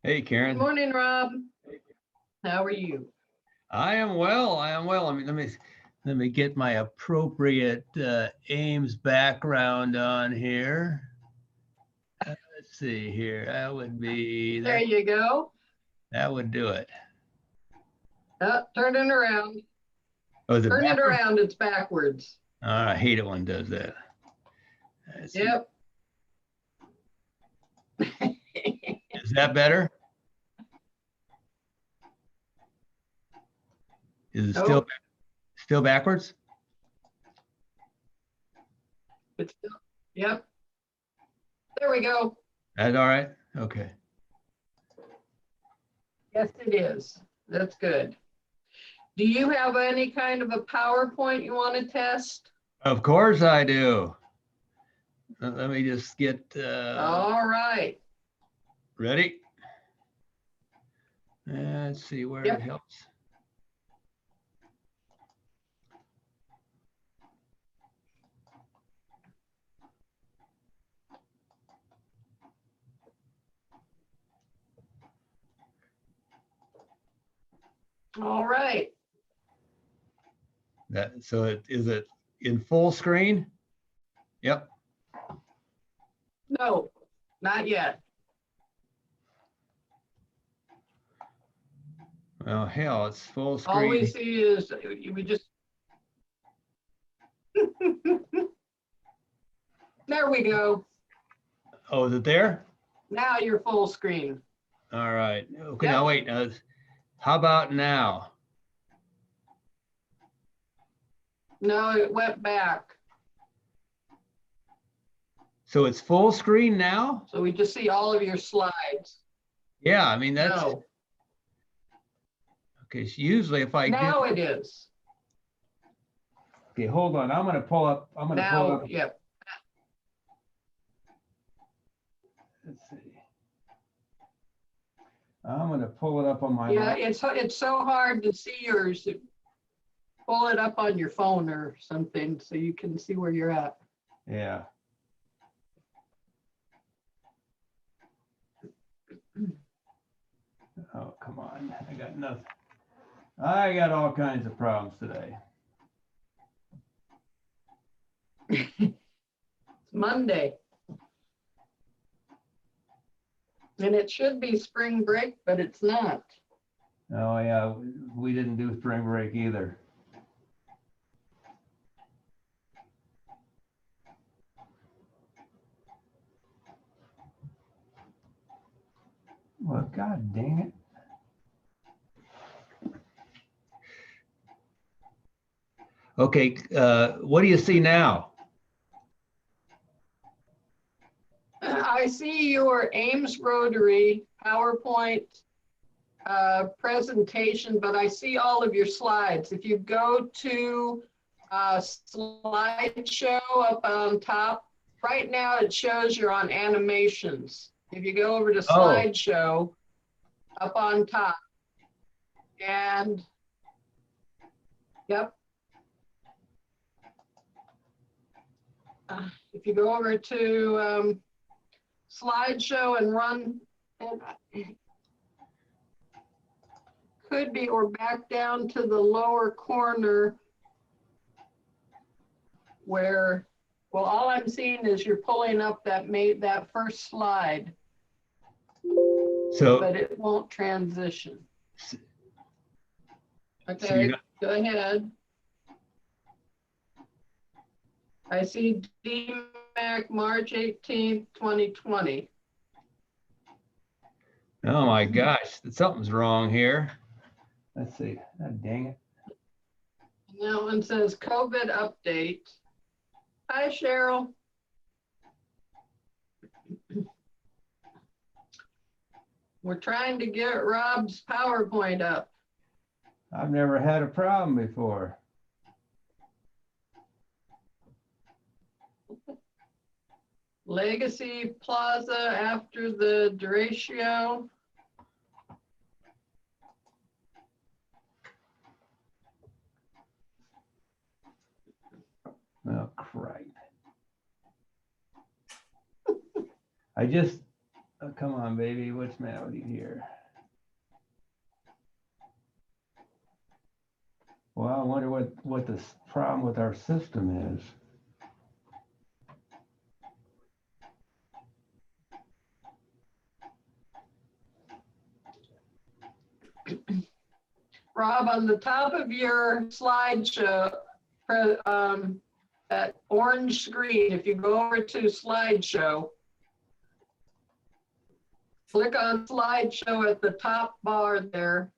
Hey, Good Karen. morning, Rob. How are you? I am well. I am well. I mean, let me get my appropriate Ames background on here. Let's see here. That would be There that. you go. That would do it. Turn it around. Oh, is it Turn it backwards? around. It's backwards. I hate it when it does that. Let's see. Yep. Is that better? Is it Oh, still backwards? it's yep. There we go. That's all right. Okay. Yes, it is. That's good. Do you have any kind of a PowerPoint you want to test? Of course I do. Let me just get All right. ready. Let's see where Yep. it helps. All right. Is it in full screen? Yep. No, not yet. Well, hell, it's full All we screen. see is we just. There we go. Oh, is it there? Now you're full screen. All right. Okay, Yep. now wait. How about now? No, it went back. So it's full screen now? So we just see all of your slides. Yeah, I mean, that's No, okay. So usually if I now do, it is. okay, hold on. I'm gonna pull up. Now, yep. Let's see. I'm gonna pull it up on my. Yeah, it's so hard to see yours. Pull it up on your phone or something so you can see where you're at. Yeah. Oh, come on. I got nothing. I got all kinds of problems today. It's Monday. And it should be spring break, but it's not. Oh yeah, we didn't do spring break either. Well, God dang it. Okay, what do you see now? I see your Ames Rotary PowerPoint presentation, but I see all of your slides. If you go to slideshow up on top, right now it shows you're on animations. If you go over to slideshow up on top, and yep. If you go over to slideshow and run, could be, or back down to the lower corner where, well, all I'm seeing is you're pulling up that first slide, So, but it won't transition. Okay, so go ahead. I see DMACC March 18th, 2020. oh my gosh, something's wrong here. Let's see. Oh, dang it. And that one says COVID update. Hi, Cheryl. We're trying to get Rob's PowerPoint up. I've never had a problem before. Legacy Plaza after the derecho. Oh, crap. I just Come on, baby. What's the matter with you here? Well, I wonder what the problem with our system is. Rob, on the top of your slideshow, that orange screen, if you go over to slideshow, click on slideshow at the top bar there,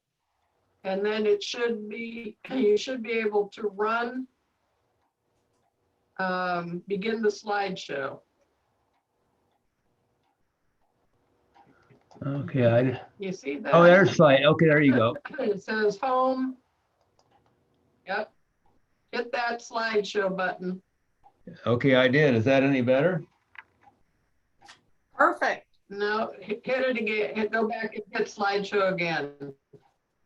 and then it should be, you should be able to run, begin the slideshow. Okay, You see that? oh, there's slide. Okay, there you go. It says home. Yep. Hit that slideshow button. Okay, I did. Is that any better? Perfect. No, hit it again. Go back and hit slideshow again.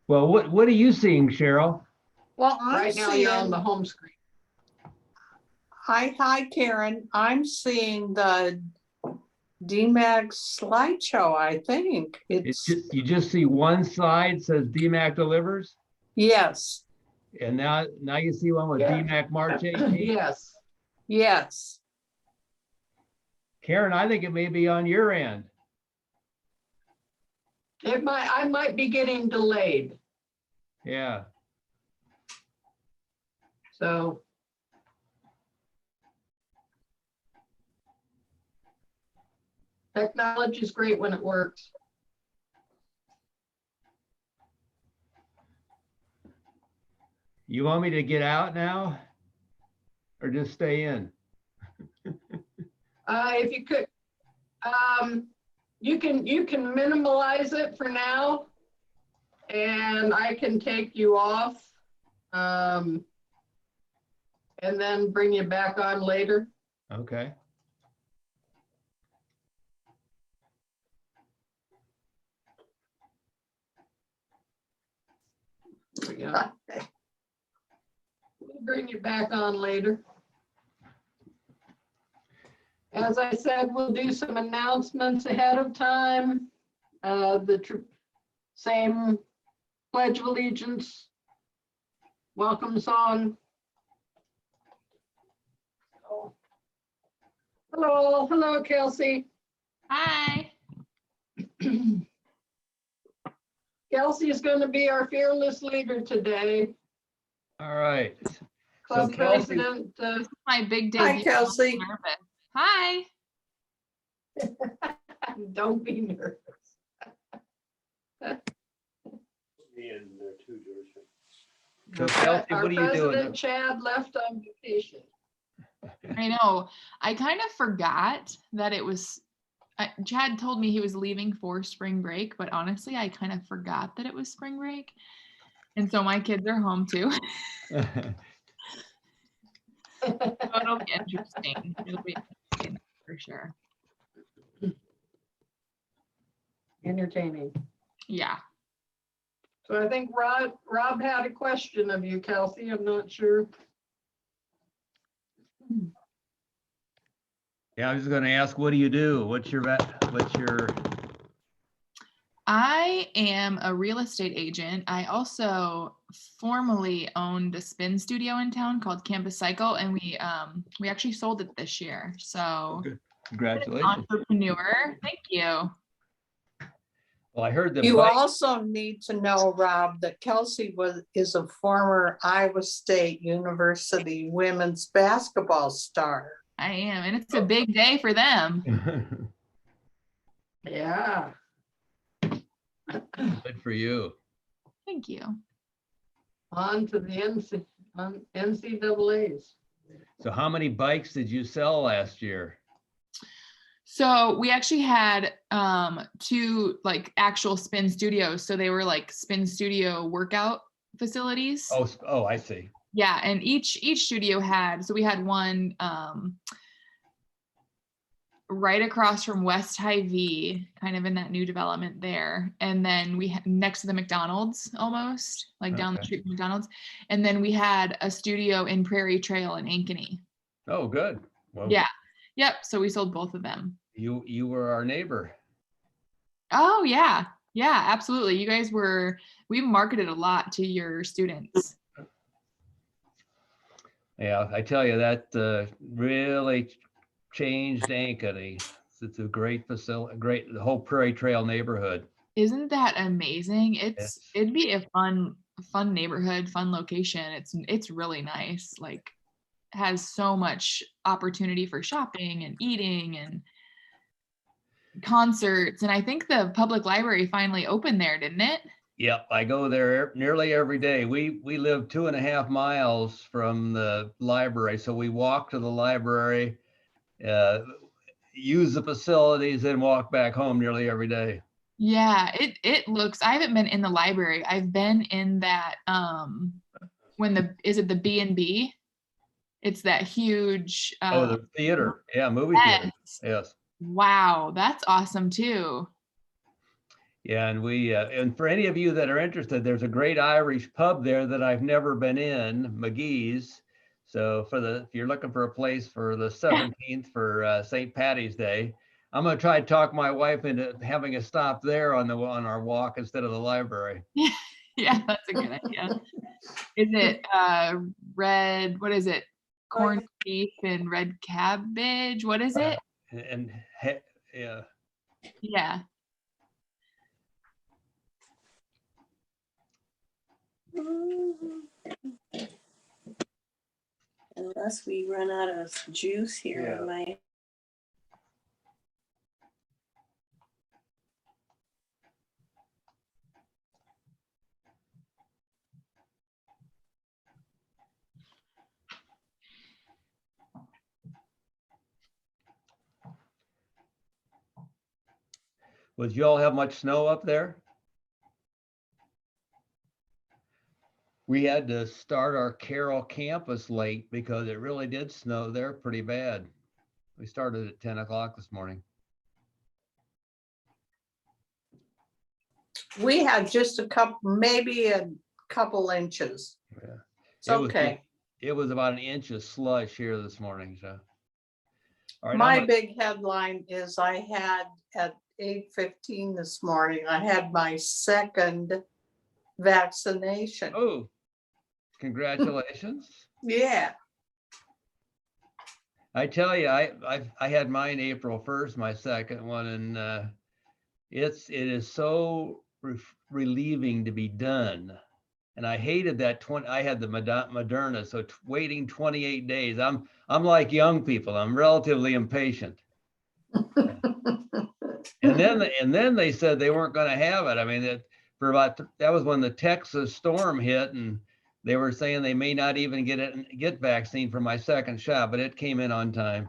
Well, what are you seeing, Cheryl? Well, I'm Right now you're on seeing, the home screen. hi, Karen. I'm seeing the DMACC slideshow, I think. It's just, you just see one slide says DMACC Delivers, Yes, and now you see one with Yeah. DMACC March 18th. Yes. yes. Karen, I think it may be on your end. I might be getting delayed. Yeah. So. Technology is great when it works. You want me to get out now or just stay in? If you could, you can minimize it for now, and I can take you off, and then bring you back on later. Okay. There we go. We'll bring you back on later. As I said, we'll do some announcements ahead of time. The same Pledge of Allegiance, welcome song. Oh. Hello, Kelsey. Hi. Kelsey is going to be our fearless leader today. All right. Club Kelsey- president. My big day. Hi, Kelsey. Hi. Don't be nervous. Me in there too, George. So Kelsey, Our what are you doing? president Chad left on vacation. I know. I kind of forgot that it was. Chad told me he was leaving for spring break, but honestly, I kind of forgot that it was spring break. And so my kids are home too. So it'll be interesting. It'll be interesting for sure. Entertaining. Yeah. So I think Rob had a question of you, Kelsey. I'm not sure. Yeah, I was going to ask, what do you do? What's your I am a real estate agent. I also formerly owned a spin studio in town called Campus Cycle, and we actually sold it this year. So Congratulations. entrepreneur. Thank you. Well, I heard the You bike. also need to know, Rob, that Kelsey is a former Iowa State University women's basketball star. I am, and it's a big day for them. Yeah. Good for you. Thank you. On to the NCAAs. So how many bikes did you sell last year? So we actually had two like actual spin studios. So they were like spin studio workout facilities. Oh, I see. Yeah, and each studio had, so we had one right across from West Hy-Vee, kind of in that new development there. And then we had next to the McDonald's almost, like down the Okay. street from McDonald's. And then we had a studio in Prairie Trail in Ankeny. Oh, good. Well, Yeah. Yep. So we sold both of them. you were our neighbor. Oh yeah. Yeah, absolutely. You guys we marketed a lot to your students. Yeah, I tell you, that really changed Ankeny. It's a great facility, the whole Prairie Trail neighborhood. Isn't that amazing? Yes. It'd be a fun neighborhood, fun location. It's really nice. Like has so much opportunity for shopping and eating and concerts. And I think the public library finally opened there, didn't it? Yep, I go there nearly every day. We live 2.5 miles from the library, so we walk to the library, uh, use the facilities, and walk back home nearly every day. Yeah, it looks, I haven't been in the library. I've been in that is it the B&B? It's that huge Oh, the theater, yeah, movie theater, yes. yes. Wow, that's awesome too. Yeah, and for any of you that are interested, there's a great Irish pub there that I've never been in, McGee's. So if you're looking for a place for the 17th for St. Patty's Day, I'm gonna try to talk my wife into having a stop there on our walk instead of the library. Yeah, that's a good idea. Is it red, what is it? Corned beef and red cabbage? What is it? Yeah, Yeah. Unless we run out of juice here, Yeah. my would you all have much snow up there? We had to start our Carroll campus late because it really did snow there pretty bad. We started at 10 o'clock this morning. We had just maybe a couple inches. Yeah. It's okay. It was about an inch of slush here this morning, so. All right, My big headline is I had at 8:15 this morning, I had my second vaccination. oh, congratulations. Yeah. I tell you, I had mine April 1st, my second one, and it is so relieving to be done. And I hated that I had the Moderna, so waiting 28 days. I'm like young people. I'm relatively impatient. And then they said they weren't going to have it. I mean, that was when the Texas storm hit, and they were saying they may not even get vaccine for my second shot, but it came in on time.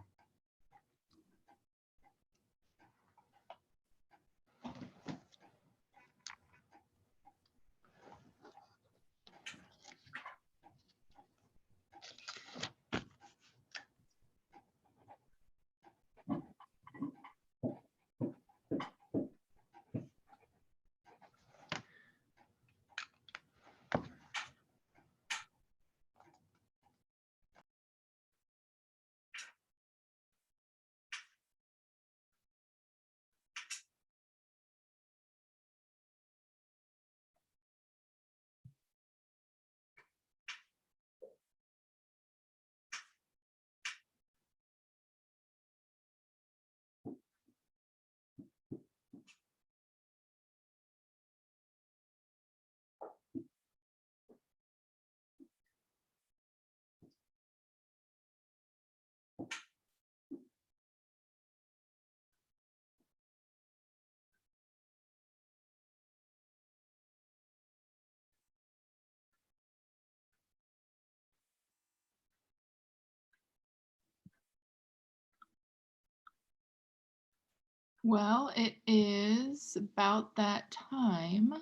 Well, it is about that time.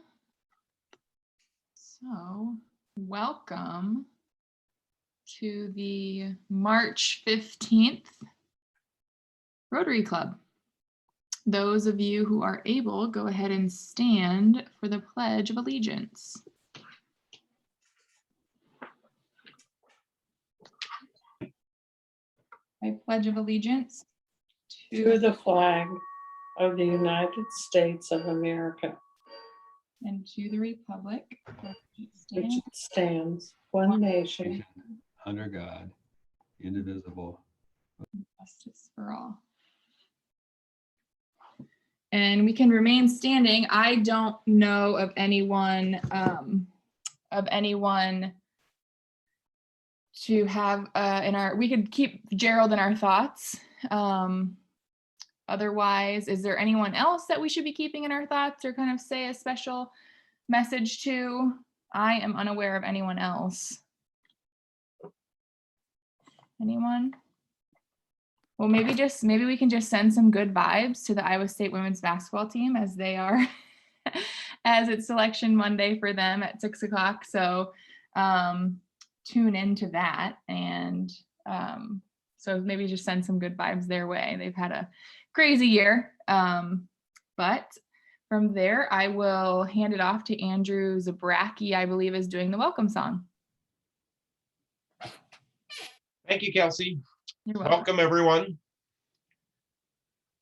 So, welcome to the March 15th Rotary Club. Those of you who are able, go ahead and stand for the Pledge of Allegiance. I pledge of allegiance To the flag of the United States of America, and to the republic for which it which stands, stands one nation Under God, indivisible. justice for all. And we can remain standing. I don't know of anyone to have in our, we could keep Gerald in our thoughts. Otherwise, is there anyone else that we should be keeping in our thoughts or kind of say a special message to? I am unaware of anyone else. Anyone? Well, maybe we can just send some good vibes to the Iowa State women's basketball team as they are, as it's selection Monday for them at 6 o'clock. So tune into that. And so maybe just send some good vibes their way. They've had a crazy year. But from there, I will hand it off to Andrew Zabracki, I believe is doing the welcome song. Thank you, Kelsey. You're welcome. Welcome, everyone.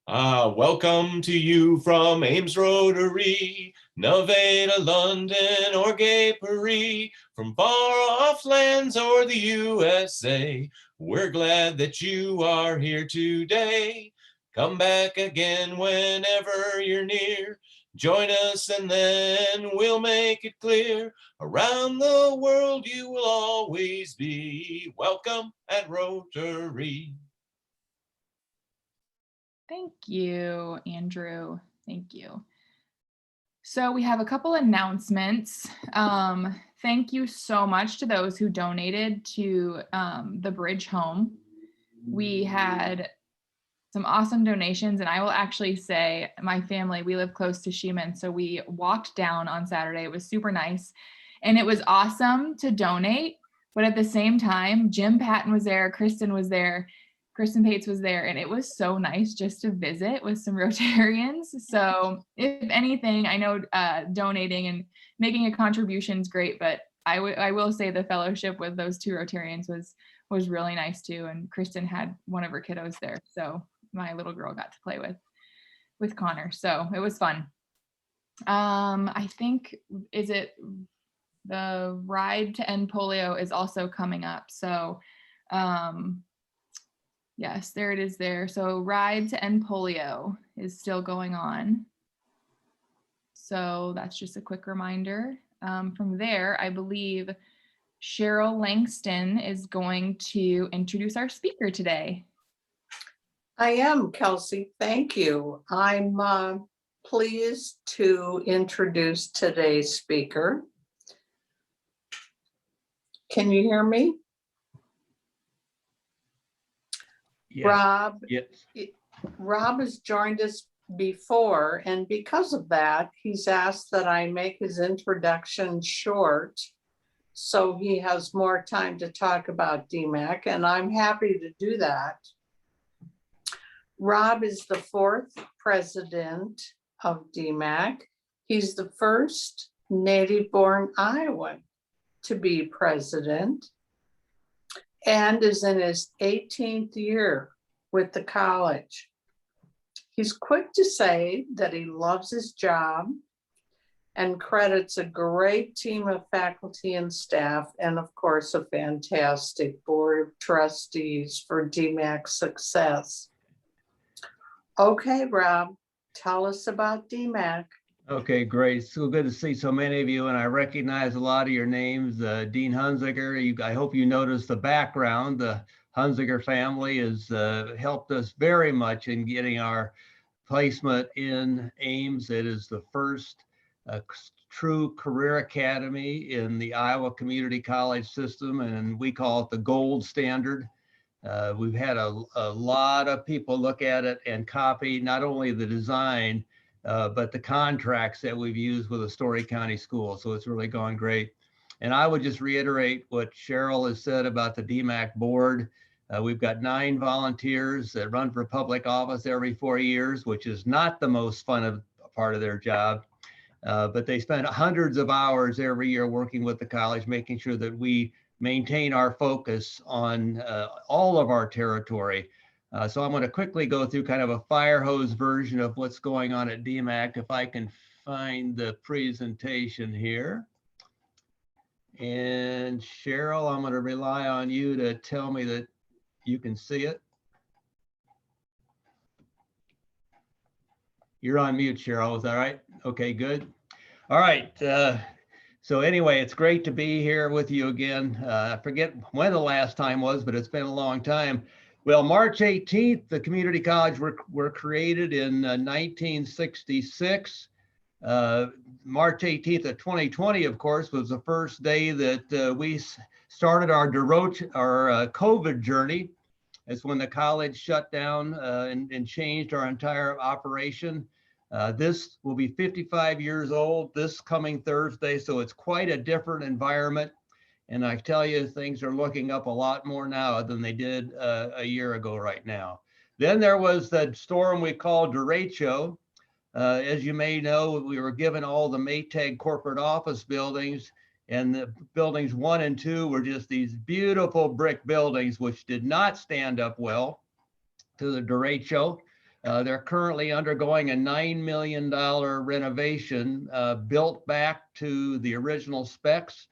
Welcome to you from Ames Rotary, Nevada, London, or Gay Paris, from far off lands or the USA. We're glad that you are here today. Come back again whenever you're near. Join us and then we'll make it clear. Around the world you will always be welcome at Rotary. Thank you, Andrew. Thank you. So we have a couple announcements. Thank you so much to those who donated to the Bridge Home. We had some awesome donations, and I will actually say my family, we live close to Sheeman, so we walked down on Saturday. It was super nice, and it was awesome to donate, but at the same time, Jim Patton was there, Kristen Pates was there, and it was so nice just to visit with some Rotarians. So if anything, I know donating and making a contribution is great, but I will say the fellowship with those two Rotarians was really nice too. And Kristen had one of her kiddos there, so my little girl got to play with Connor, so it was fun. I think, is it the Ride to End Polio is also coming up, so yes, there it is there. So Ride to End Polio is still going on. So that's just a quick reminder. From there, I believe Cheryl Langston is going to introduce our speaker today. I am, Kelsey. Thank you. I'm pleased to introduce today's speaker. Can you hear me? Yes. Rob, Yes. Rob has joined us before, and because of that, he's asked that I make his introduction short so he has more time to talk about DMACC, and I'm happy to do that. Rob is the 4th president of DMACC. He's the first native-born Iowan to be president and is in his 18th year with the college. He's quick to say that he loves his job and credits a great team of faculty and staff, and of course, a fantastic board of trustees for DMACC success. Okay, Rob, tell us about DMACC. Okay, great. So good to see so many of you, and I recognize a lot of your names. Dean Hunziker, I hope you noticed the background. The Hunziker family has helped us very much in getting our placement in Ames. It is the first true career academy in the Iowa Community College system, and we call it the gold standard. We've had a lot of people look at it and copy not only the design, but the contracts that we've used with the Story County School. So it's really gone great. And I would just reiterate what Cheryl has said about the DMACC board. We've got 9 volunteers that run for public office every 4 years, which is not the most fun part of their job. But they spend hundreds of hours every year working with the college, making sure that we maintain our focus on all of our territory. So I'm going to quickly go through kind of a fire hose version of what's going on at DMACC, if I can find the presentation here. And Cheryl, I'm going to rely on you to tell me that you can see it. You're on mute, Cheryl. Is that right? Okay, good. All right. So anyway, it's great to be here with you again. I forget when the last time was, but it's been a long time. Well, March 18th, the community college were created in 1966. March 18th of 2020, of course, was the first day that we started our COVID journey. It's when the college shut down and changed our entire operation. This will be 55 years old this coming Thursday, so it's quite a different environment. And I tell you, things are looking up a lot more now than they did a year ago right now. Then there was the storm we called derecho. As you may know, we were given all the Maytag corporate office buildings, and the buildings 1 and 2 were just these beautiful brick buildings, which did not stand up well to the derecho. They're currently undergoing a $9 million renovation built back to the original specs.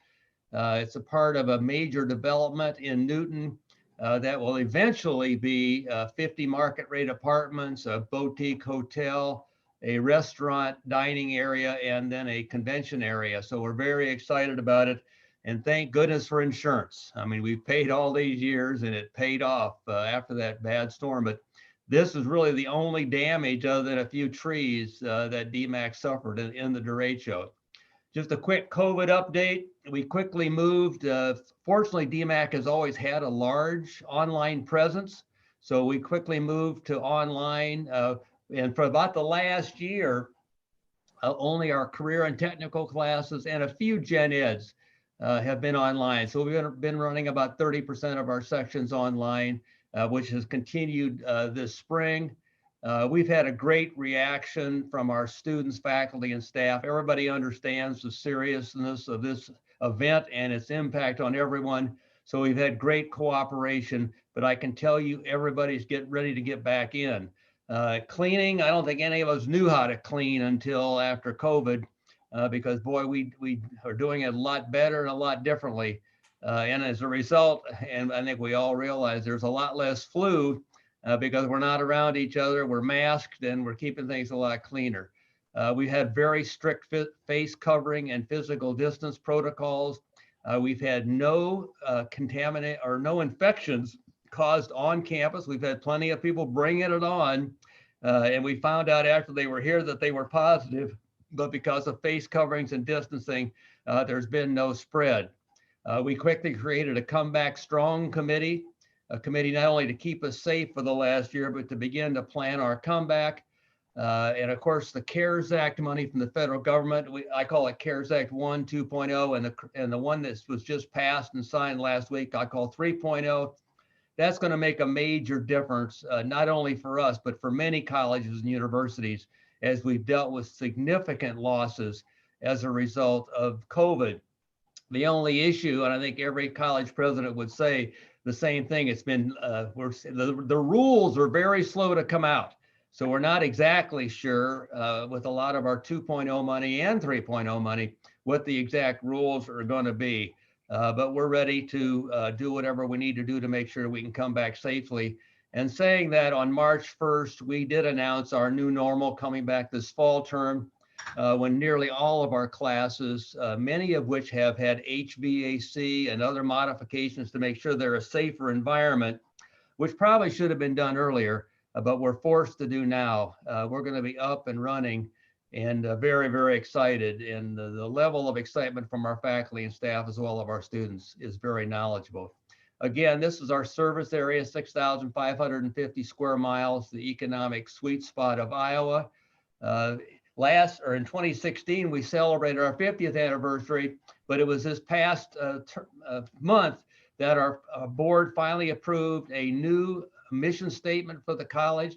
It's a part of a major development in Newton that will eventually be 50 market rate apartments, a boutique hotel, a restaurant, dining area, and then a convention area. So we're very excited about it. And thank goodness for insurance. I mean, we've paid all these years and it paid off after that bad storm. But this is really the only damage other than a few trees that DMACC suffered in the derecho. Just a quick COVID update. We quickly moved. Fortunately, DMACC has always had a large online presence. So we quickly moved to online. And for about the last year, only our career and technical classes and a few gen eds have been online. So we've been running about 30% of our sections online, which has continued this spring. We've had a great reaction from our students, faculty, and staff. Everybody understands the seriousness of this event and its impact on everyone. So we've had great cooperation, but I can tell you everybody's getting ready to get back in. Cleaning, I don't think any of us knew how to clean until after COVID, because boy, we are doing it a lot better and a lot differently. And as a result, and I think we all realize there's a lot less flu because we're not around each other, we're masked, and we're keeping things a lot cleaner. We had very strict face covering and physical distance protocols. We've had no contaminant or no infections caused on campus. We've had plenty of people bringing it on, and we found out after they were here that they were positive, but because of face coverings and distancing, there's been no spread. We quickly created a Comeback Strong committee, a committee not only to keep us safe for the last year, but to begin to plan our comeback. And of course, the CARES Act money from the federal government, I call it CARES Act 1, 2.0, and the one that was just passed and signed last week, I call 3.0. That's going to make a major difference, not only for us, but for many colleges and universities, as we've dealt with significant losses as a result of COVID. The only issue, and I think every college president would say the same thing, it's been, the rules are very slow to come out. So we're not exactly sure with a lot of our 2.0 money and 3.0 money, what the exact rules are going to be. But we're ready to do whatever we need to do to make sure we can come back safely. And saying that, on March 1st, we did announce our new normal coming back this fall term, when nearly all of our classes, many of which have had HVAC and other modifications to make sure they're a safer environment, which probably should have been done earlier, but we're forced to do now. We're going to be up and running and very, very excited. And the level of excitement from our faculty and staff, as well as our students, is very knowledgeable. Again, this is our service area, 6,550 square miles, the economic sweet spot of Iowa. In 2016, we celebrated our 50th anniversary, but it was this past month that our board finally approved a new mission statement for the college.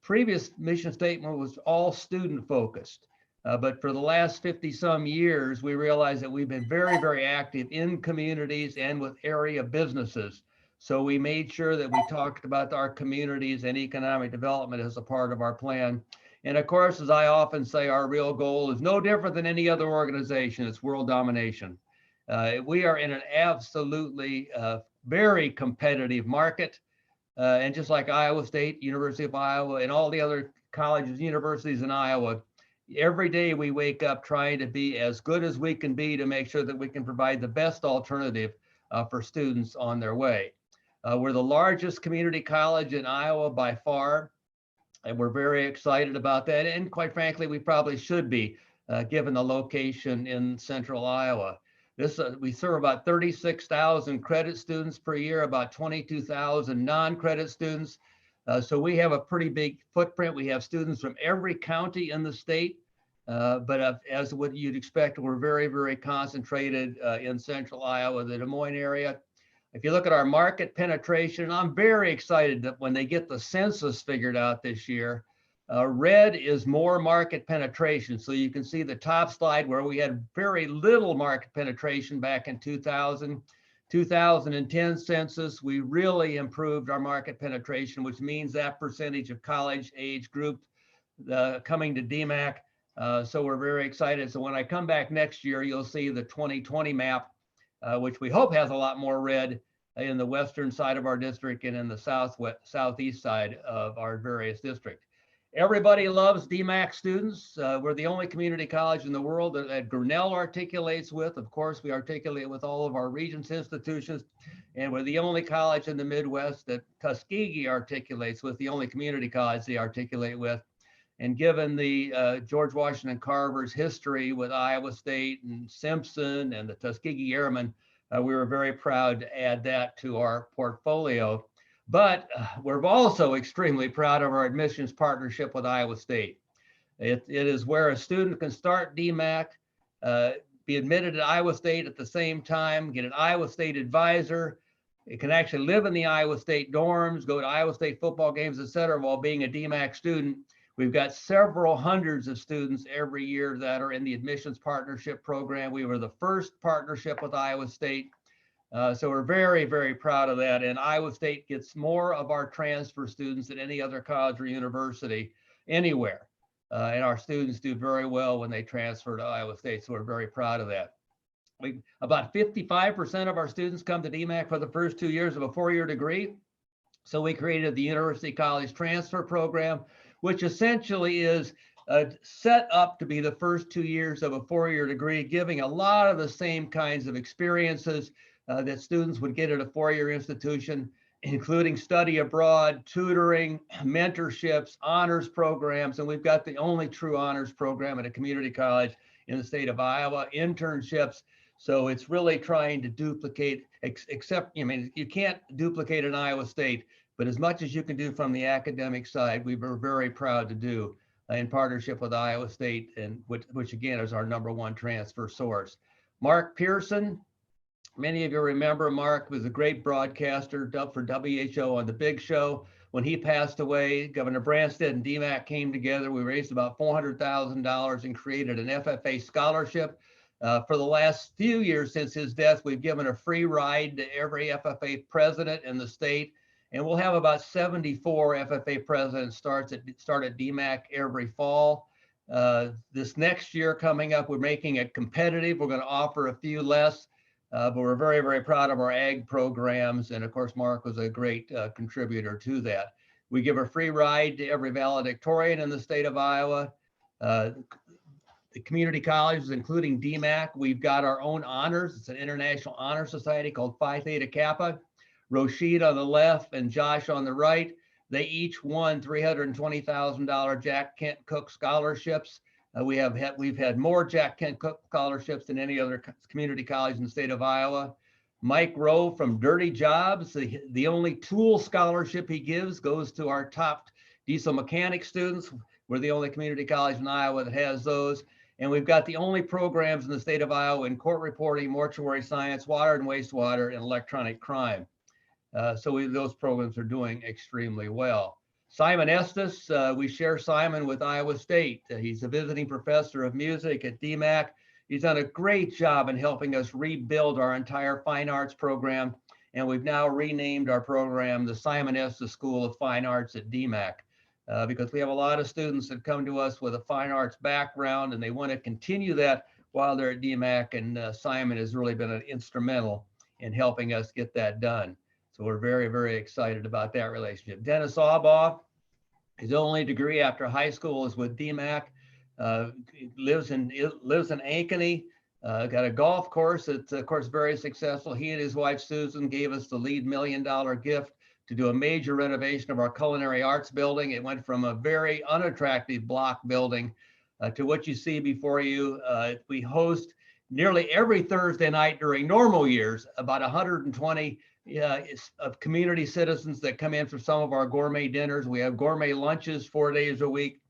Previous mission statement was all student focused, but for the last 50 some years, we realized that we've been very, very active in communities and with area businesses. So we made sure that we talked about our communities and economic development as a part of our plan. And of course, as I often say, our real goal is no different than any other organization. It's world domination. We are in an absolutely very competitive market. And just like Iowa State, University of Iowa, and all the other colleges and universities in Iowa, every day we wake up trying to be as good as we can be to make sure that we can provide the best alternative for students on their way. We're the largest community college in Iowa by far, and we're very excited about that. And quite frankly, we probably should be, given the location in central Iowa. We serve about 36,000 credit students per year, about 22,000 non-credit students. So we have a pretty big footprint. We have students from every county in the state, but as what you'd expect, we're very, very concentrated in central Iowa, the Des Moines area. If you look at our market penetration, I'm very excited that when they get the census figured out this year, red is more market penetration. So you can see the top slide where we had very little market penetration back in 2010 census, we really improved our market penetration, which means that percentage of college age group coming to DMACC. So we're very excited. So when I come back next year, you'll see the 2020 map, which we hope has a lot more red in the western side of our district and in the southeast side of our various districts. Everybody loves DMACC students. We're the only community college in the world that Grinnell articulates with. Of course, we articulate with all of our Regents institutions, and we're the only college in the Midwest that Tuskegee articulates with, the only community college they articulate with. And given the George Washington Carver's history with Iowa State and Simpson and the Tuskegee Airmen, we were very proud to add that to our portfolio. But we're also extremely proud of our admissions partnership with Iowa State. It is where a student can start DMACC, be admitted at Iowa State at the same time, get an Iowa State advisor. It can actually live in the Iowa State dorms, go to Iowa State football games, et cetera, while being a DMACC student. We've got several hundreds of students every year that are in the admissions partnership program. We were the first partnership with Iowa State. So we're very, very proud of that. And Iowa State gets more of our transfer students than any other college or university anywhere. And our students do very well when they transfer to Iowa State. So we're very proud of that. About 55% of our students come to DMACC for the first 2 years of a four-year degree. So we created the University College Transfer Program, which essentially is set up to be the first 2 years of a four-year degree, giving a lot of the same kinds of experiences that students would get at a four-year institution, including study abroad, tutoring, mentorships, honors programs, and we've got the only true honors program at a community college in the state of Iowa, internships. So it's really trying to duplicate, except, I mean, you can't duplicate an Iowa State, but as much as you can do from the academic side, we were very proud to do in partnership with Iowa State, and which again is our #1 transfer source. Mark Pearson, many of you remember Mark was a great broadcaster, dubbed for WHO on The Big Show. When he passed away, Governor Branstad and DMACC came together. We raised about $400,000 and created an FFA scholarship. For the last few years since his death, we've given a free ride to every FFA president in the state. And we'll have about 74 FFA presidents start at DMACC every fall. This next year coming up, we're making it competitive. We're going to offer a few less, but we're very, very proud of our ag programs. And of course, Mark was a great contributor to that. We give a free ride to every valedictorian in the state of Iowa. The community colleges, including DMACC, we've got our own honors. It's an international honor society called Phi Theta Kappa. Rashid on the left and Josh on the right. They each won $320,000 Jack Kent Cook scholarships. We've had more Jack Kent Cook scholarships than any other community college in the state of Iowa. Mike Rowe from Dirty Jobs, the only tool scholarship he gives goes to our top diesel mechanic students. We're the only community college in Iowa that has those. And we've got the only programs in the state of Iowa in court reporting, mortuary science, water and wastewater, and electronic crime. So those programs are doing extremely well. Simon Estes, we share Simon with Iowa State. He's a visiting professor of music at DMACC. He's done a great job in helping us rebuild our entire fine arts program. And we've now renamed our program the Simon Estes School of Fine Arts at DMACC, because we have a lot of students that come to us with a fine arts background and they want to continue that while they're at DMACC, and Simon has really been instrumental in helping us get that done. So we're very, very excited about that relationship. Dennis Albaugh, his only degree after high school is with DMACC. Lives in Ankeny. Got a golf course that's, of course, very successful. He and his wife, Susan, gave us the lead $1 million gift to do a major renovation of our culinary arts building. It went from a very unattractive block building to what you see before you. We host nearly every Thursday night during normal years, about 120 of community citizens that come in for some of our gourmet dinners. We have gourmet lunches 4 days a week.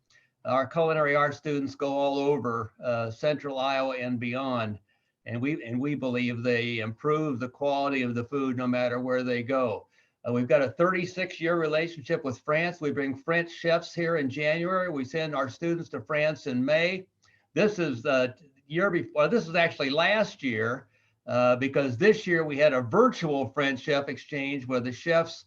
Our culinary arts students go all over central Iowa and beyond. And we believe they improve the quality of the food no matter where they go. We've got a 36-year relationship with France. We bring French chefs here in January. We send our students to France in May. This is the year before. This is actually last year, because this year we had a virtual French chef exchange where the chefs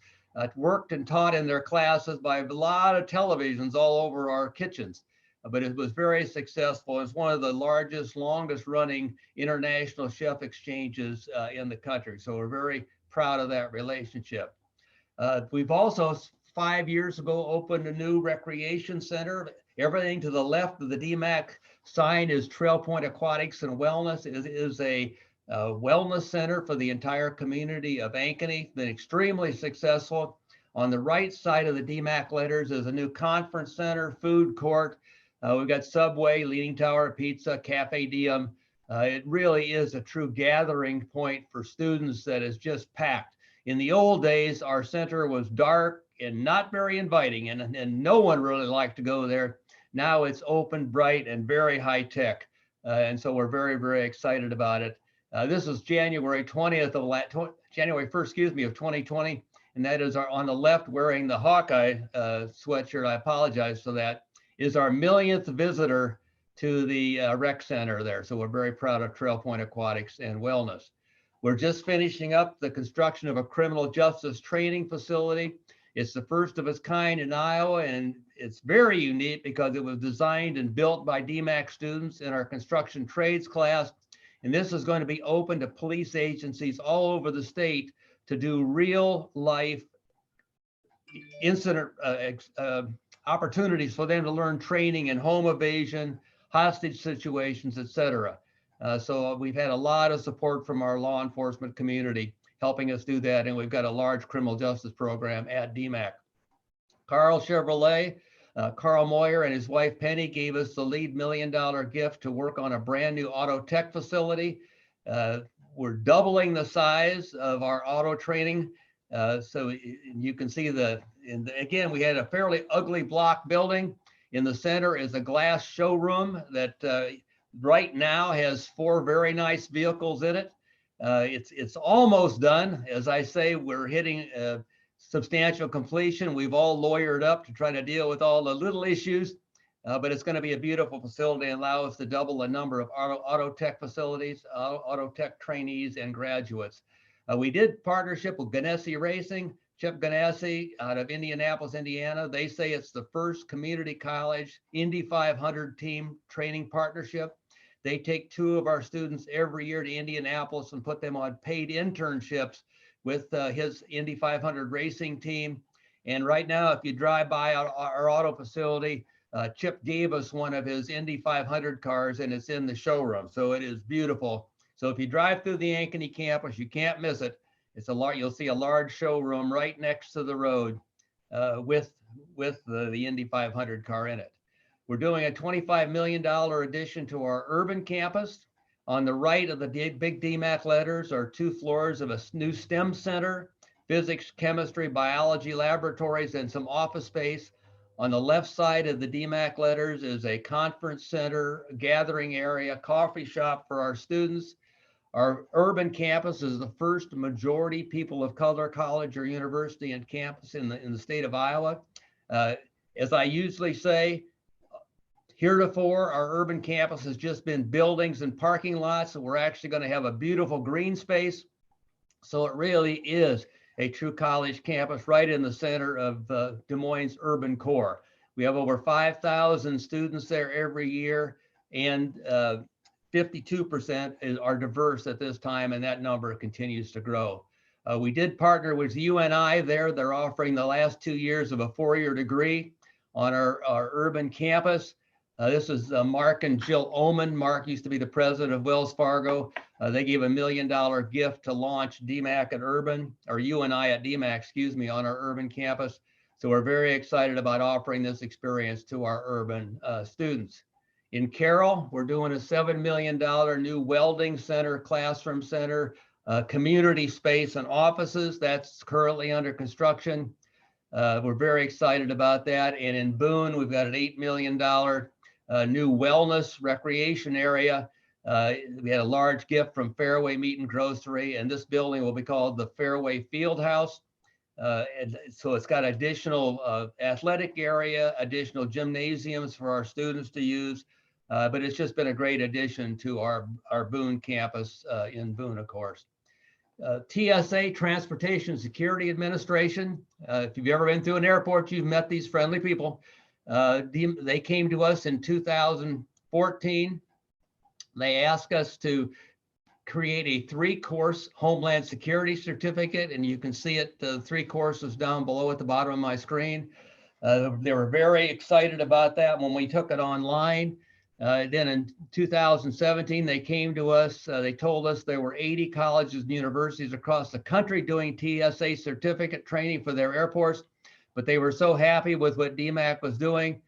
worked and taught in their classes by a lot of televisions all over our kitchens. But it was very successful. It's one of the largest, longest running international chef exchanges in the country. So we're very proud of that relationship. We've also 5 years ago opened a new recreation center. Everything to the left of the DMACC sign is Trail Point Aquatics and Wellness. It is a wellness center for the entire community of Ankeny. Been extremely successful. On the right side of the DMACC letters is a new conference center, food court. We've got Subway, Leaning Tower Pizza, Cafe Diem. It really is a true gathering point for students that is just packed. In the old days, our center was dark and not very inviting, and no one really liked to go there. Now it's open, bright, and very high tech. And so we're very, very excited about it. This is January 20th of January 1st, excuse me, of 2020. And that is on the left, wearing the Hawkeye sweatshirt. I apologize for that. Is our millionth visitor to the rec center there. So we're very proud of Trail Point Aquatics and Wellness. We're just finishing up the construction of a criminal justice training facility. It's the first of its kind in Iowa, and it's very unique because it was designed and built by DMACC students in our construction trades class. And this is going to be open to police agencies all over the state to do real life incident opportunities for them to learn training in home evasion, hostage situations, et cetera. So we've had a lot of support from our law enforcement community helping us do that. And we've got a large criminal justice program at DMACC. Carl Chevrolet, Carl Moyer and his wife Penny gave us the lead $1 million gift to work on a brand new auto tech facility. We're doubling the size of our auto training. So you can see again, we had a fairly ugly block building. In the center is a glass showroom that right now has 4 very nice vehicles in it. It's almost done. As I say, we're hitting substantial completion. We've all lawyered up to try to deal with all the little issues, but it's going to be a beautiful facility and allow us to double the number of auto tech facilities, auto tech trainees and graduates. We did partnership with Ganassi Racing, Chip Ganassi out of Indianapolis, Indiana. They say it's the first community college Indy 500 team training partnership. They take 2 of our students every year to Indianapolis and put them on paid internships with his Indy 500 racing team. And right now, if you drive by our auto facility, Chip gave us one of his Indy 500 cars and it's in the showroom. So it is beautiful. So if you drive through the Ankeny campus, you can't miss it. You'll see a large showroom right next to the road with the Indy 500 car in it. We're doing a $25 million addition to our urban campus. On the right of the big DMACC letters are 2 floors of a new STEM center, physics, chemistry, biology laboratories, and some office space. On the left side of the DMACC letters is a conference center, gathering area, coffee shop for our students. Our urban campus is the first majority people of color college or university and campus in the state of Iowa. As I usually say, heretofore, our urban campus has just been buildings and parking lots. So we're actually going to have a beautiful green space. So it really is a true college campus right in the center of Des Moines' urban core. We have over 5,000 students there every year, and 52% are diverse at this time, and that number continues to grow. We did partner with UNI there. They're offering the last 2 years of a 4-year degree on our urban campus. This is Mark and Jill Oman. Mark used to be the president of Wells Fargo. They gave $1 million gift to launch DMACC at Urban, or UNI at DMACC, excuse me, on our urban campus. So we're very excited about offering this experience to our urban students. In Carroll, we're doing a $7 million new welding center, classroom center, community space and offices. That's currently under construction. We're very excited about that. And in Boone, we've got an $8 million new wellness recreation area. We had a large gift from Fairway Meat and Grocery, and this building will be called the Fairway Field House. And so it's got additional athletic area, additional gymnasiums for our students to use. But it's just been a great addition to our Boone campus in Boone, of course. TSA, Transportation Security Administration. If you've ever been through an airport, you've met these friendly people. They came to us in 2014. They asked us to create a 3-course Homeland Security certificate, and you can see it, 3 courses down below at the bottom of my screen. They were very excited about that when we took it online. Then in 2017, they came to us. They told us there were 80 colleges and universities across the country doing TSA certificate training for their airports, but they were so happy with what DMACC was doing.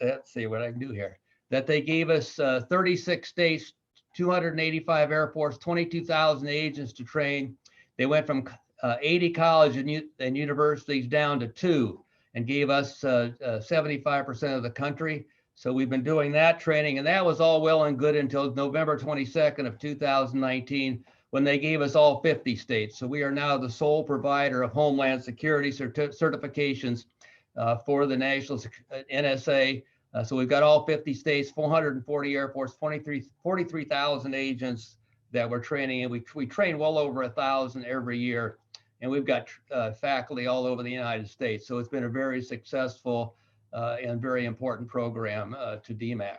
Let's see what I can do here. That they gave us 36 states, 285 airports, 22,000 agents to train. They went from 80 colleges and universities down to 2 and gave us 75% of the country. So we've been doing that training, and that was all well and good until November 22nd of 2019, when they gave us all 50 states. So we are now the sole provider of Homeland Security certifications for the National NSA. So we've got all 50 states, 440 airports, 43,000 agents that we're training, and we train well over 1,000 every year. And we've got faculty all over the United States. So it's been a very successful and very important program to DMACC.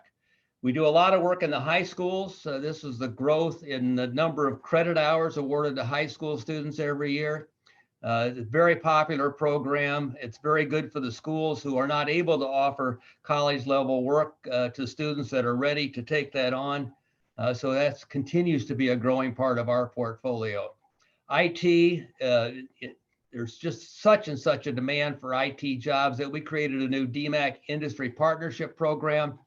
We do a lot of work in the high schools. This is the growth in the number of credit hours awarded to high school students every year. It's a very popular program. It's very good for the schools who are not able to offer college level work to students that are ready to take that on. So that continues to be a growing part of our portfolio. IT, there's just such a demand for IT jobs that we created a new DMACC industry partnership program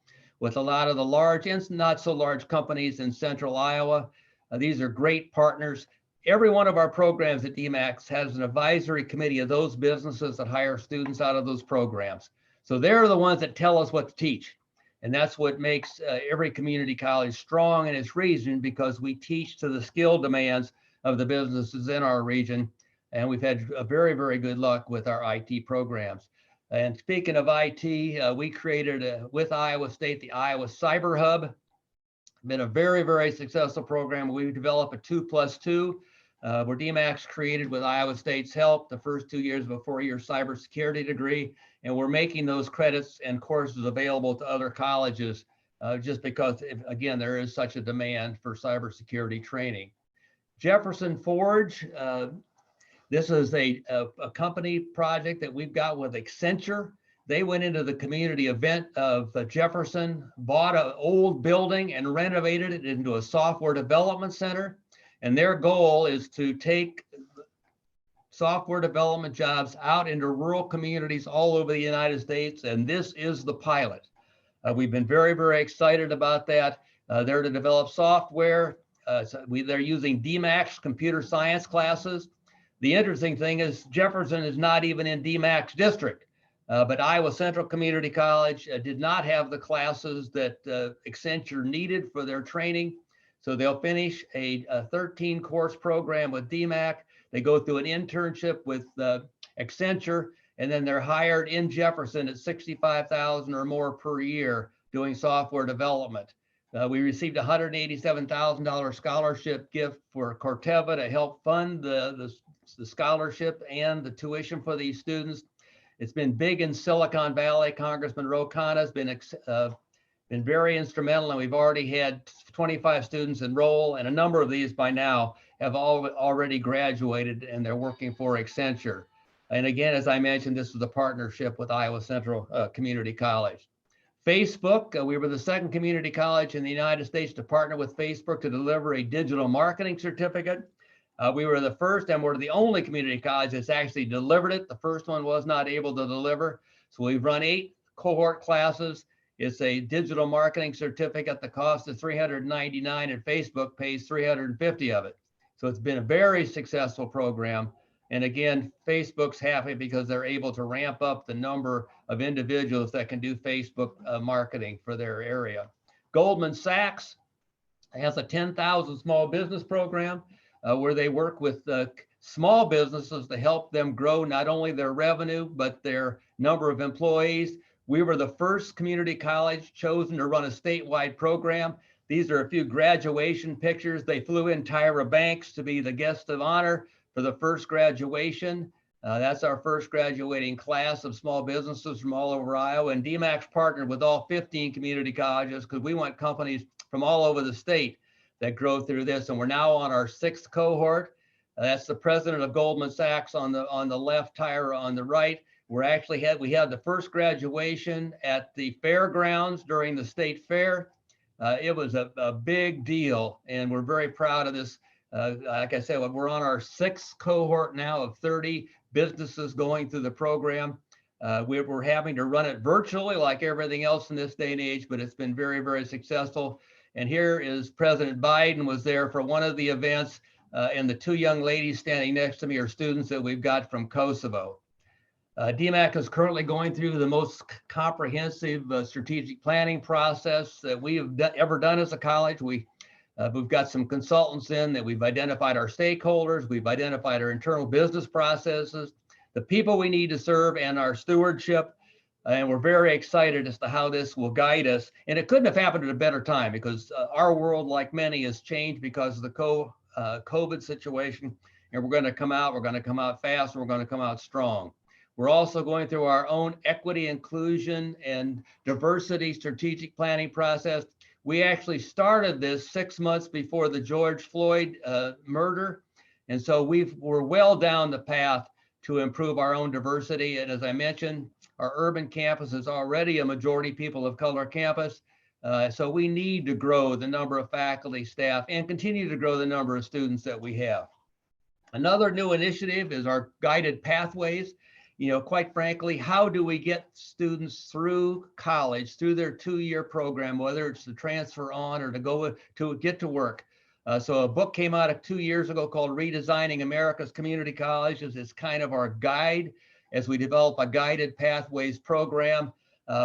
with a lot of the large and not so large companies in central Iowa. These are great partners. Every one of our programs at DMACC has an advisory committee of those businesses that hire students out of those programs. So they're the ones that tell us what to teach. And that's what makes every community college strong in its region, because we teach to the skill demands of the businesses in our region. And we've had a very, very good luck with our IT programs. And speaking of IT, we created with Iowa State, the Iowa Cyber Hub. Been a very, very successful program. We developed a 2+2 where DMACC created, with Iowa State's help, the first 2 years of a 4-year cybersecurity degree. And we're making those credits and courses available to other colleges just because, again, there is such a demand for cybersecurity training. Jefferson Forge, this is a company project that we've got with Accenture. They went into the community event of Jefferson, bought an old building and renovated it into a software development center. And their goal is to take software development jobs out into rural communities all over the United States. And this is the pilot. We've been very, very excited about that. They're to develop software. They're using DMACC's computer science classes. The interesting thing is Jefferson is not even in DMACC's district, but Iowa Central Community College did not have the classes that Accenture needed for their training. So they'll finish a 13-course program with DMACC. They go through an internship with Accenture, and then they're hired in Jefferson at $65,000 or more per year doing software development. We received a $187,000 scholarship gift for Corteva to help fund the scholarship and the tuition for these students. It's been big in Silicon Valley. Congressman Ro Khanna has been very instrumental, and we've already had 25 students enroll, and a number of these by now have already graduated, and they're working for Accenture. And again, as I mentioned, this is a partnership with Iowa Central Community College. Facebook, we were the second community college in the United States to partner with Facebook to deliver a digital marketing certificate. We were the first, and we're the only community college that's actually delivered it. The first one was not able to deliver. So we've run 8 cohort classes. It's a digital marketing certificate. The cost is $399, and Facebook pays $350 of it. So it's been a very successful program. And again, Facebook's happy because they're able to ramp up the number of individuals that can do Facebook marketing for their area. Goldman Sachs has a 10,000 small business program where they work with small businesses to help them grow not only their revenue, but their number of employees. We were the first community college chosen to run a statewide program. These are a few graduation pictures. They flew in Tyra Banks to be the guest of honor for the first graduation. That's our first graduating class of small businesses from all over Iowa. And DMACC's partnered with all 15 community colleges because we want companies from all over the state that grow through this. And we're now on our 6th cohort. That's the president of Goldman Sachs on the left, Tyra on the right. We had the first graduation at the fairgrounds during the state fair. It was a big deal, and we're very proud of this. Like I said, we're on our 6th cohort now of 30 businesses going through the program. We're having to run it virtually like everything else in this day and age, but it's been very, very successful. And here is President Biden was there for one of the events, and the 2 young ladies standing next to me are students that we've got from Kosovo. DMACC is currently going through the most comprehensive strategic planning process that we have ever done as a college. We've got some consultants in that we've identified our stakeholders, we've identified our internal business processes, the people we need to serve, and our stewardship. And we're very excited as to how this will guide us. And it couldn't have happened at a better time because our world, like many, has changed because of the COVID situation. And we're going to come out fast, and we're going to come out strong. We're also going through our own equity, inclusion, and diversity strategic planning process. We actually started this 6 months before the George Floyd murder. And so we're well down the path to improve our own diversity. And as I mentioned, our urban campus is already a majority people of color campus. So we need to grow the number of faculty, staff, and continue to grow the number of students that we have. Another new initiative is our guided pathways. Quite frankly, how do we get students through college, through their 2-year program, whether it's to transfer on or to go to get to work? So a book came out 2 years ago called Redesigning America's Community Colleges. It's kind of our guide as we develop a guided pathways program.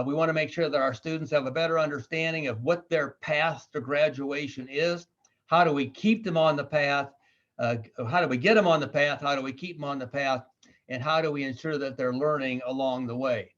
We want to make sure that our students have a better understanding of what their path to graduation is. How do we keep them on the path? How do we get them on the path? How do we keep them on the path? And how do we ensure that they're learning along the way?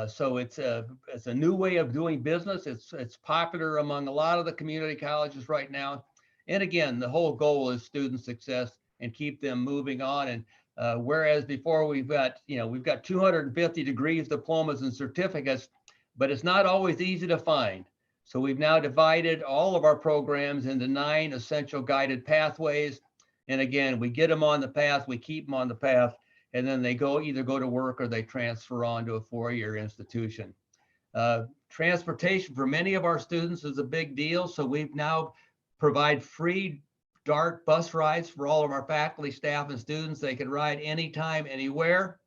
So it's a new way of doing business. It's popular among a lot of the community colleges right now. And again, the whole goal is student success and keep them moving on. And whereas before we've got 250 degrees, diplomas, and certificates, but it's not always easy to find. So we've now divided all of our programs into 9 essential guided pathways. And again, we get them on the path, we keep them on the path, and then they either go to work or they transfer on to a 4-year institution. Transportation for many of our students is a big deal. So we've now provide free DART bus rides for all of our faculty, staff, and students. They can ride anytime, anywhere.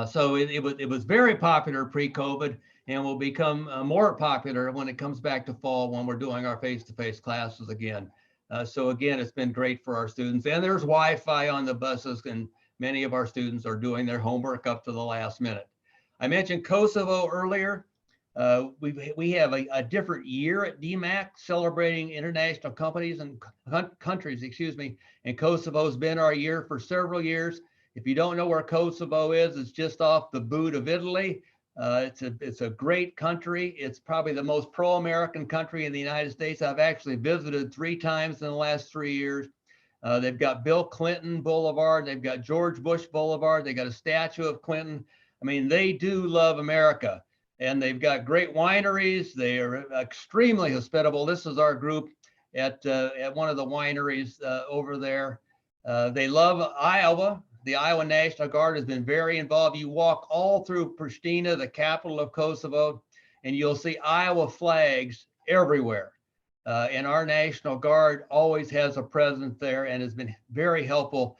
So it was very popular pre-COVID and will become more popular when it comes back to fall when we're doing our face-to-face classes again. So again, it's been great for our students. And there's Wi-Fi on the buses, and many of our students are doing their homework up to the last minute. I mentioned Kosovo earlier. We have a different year at DMACC celebrating international companies and countries, and Kosovo's been our year for several years. If you don't know where Kosovo is, it's just off the boot of Italy. It's a great country. It's probably the most pro-American country in the United States. I've actually visited 3 times in the last 3 years. They've got Bill Clinton Boulevard. They've got George Bush Boulevard. They got a statue of Clinton. I mean, they do love America, and they've got great wineries. They are extremely hospitable. This is our group at one of the wineries over there. They love Iowa. The Iowa National Guard has been very involved. You walk all through Pristina, the capital of Kosovo, and you'll see Iowa flags everywhere. And our National Guard always has a presence there and has been very helpful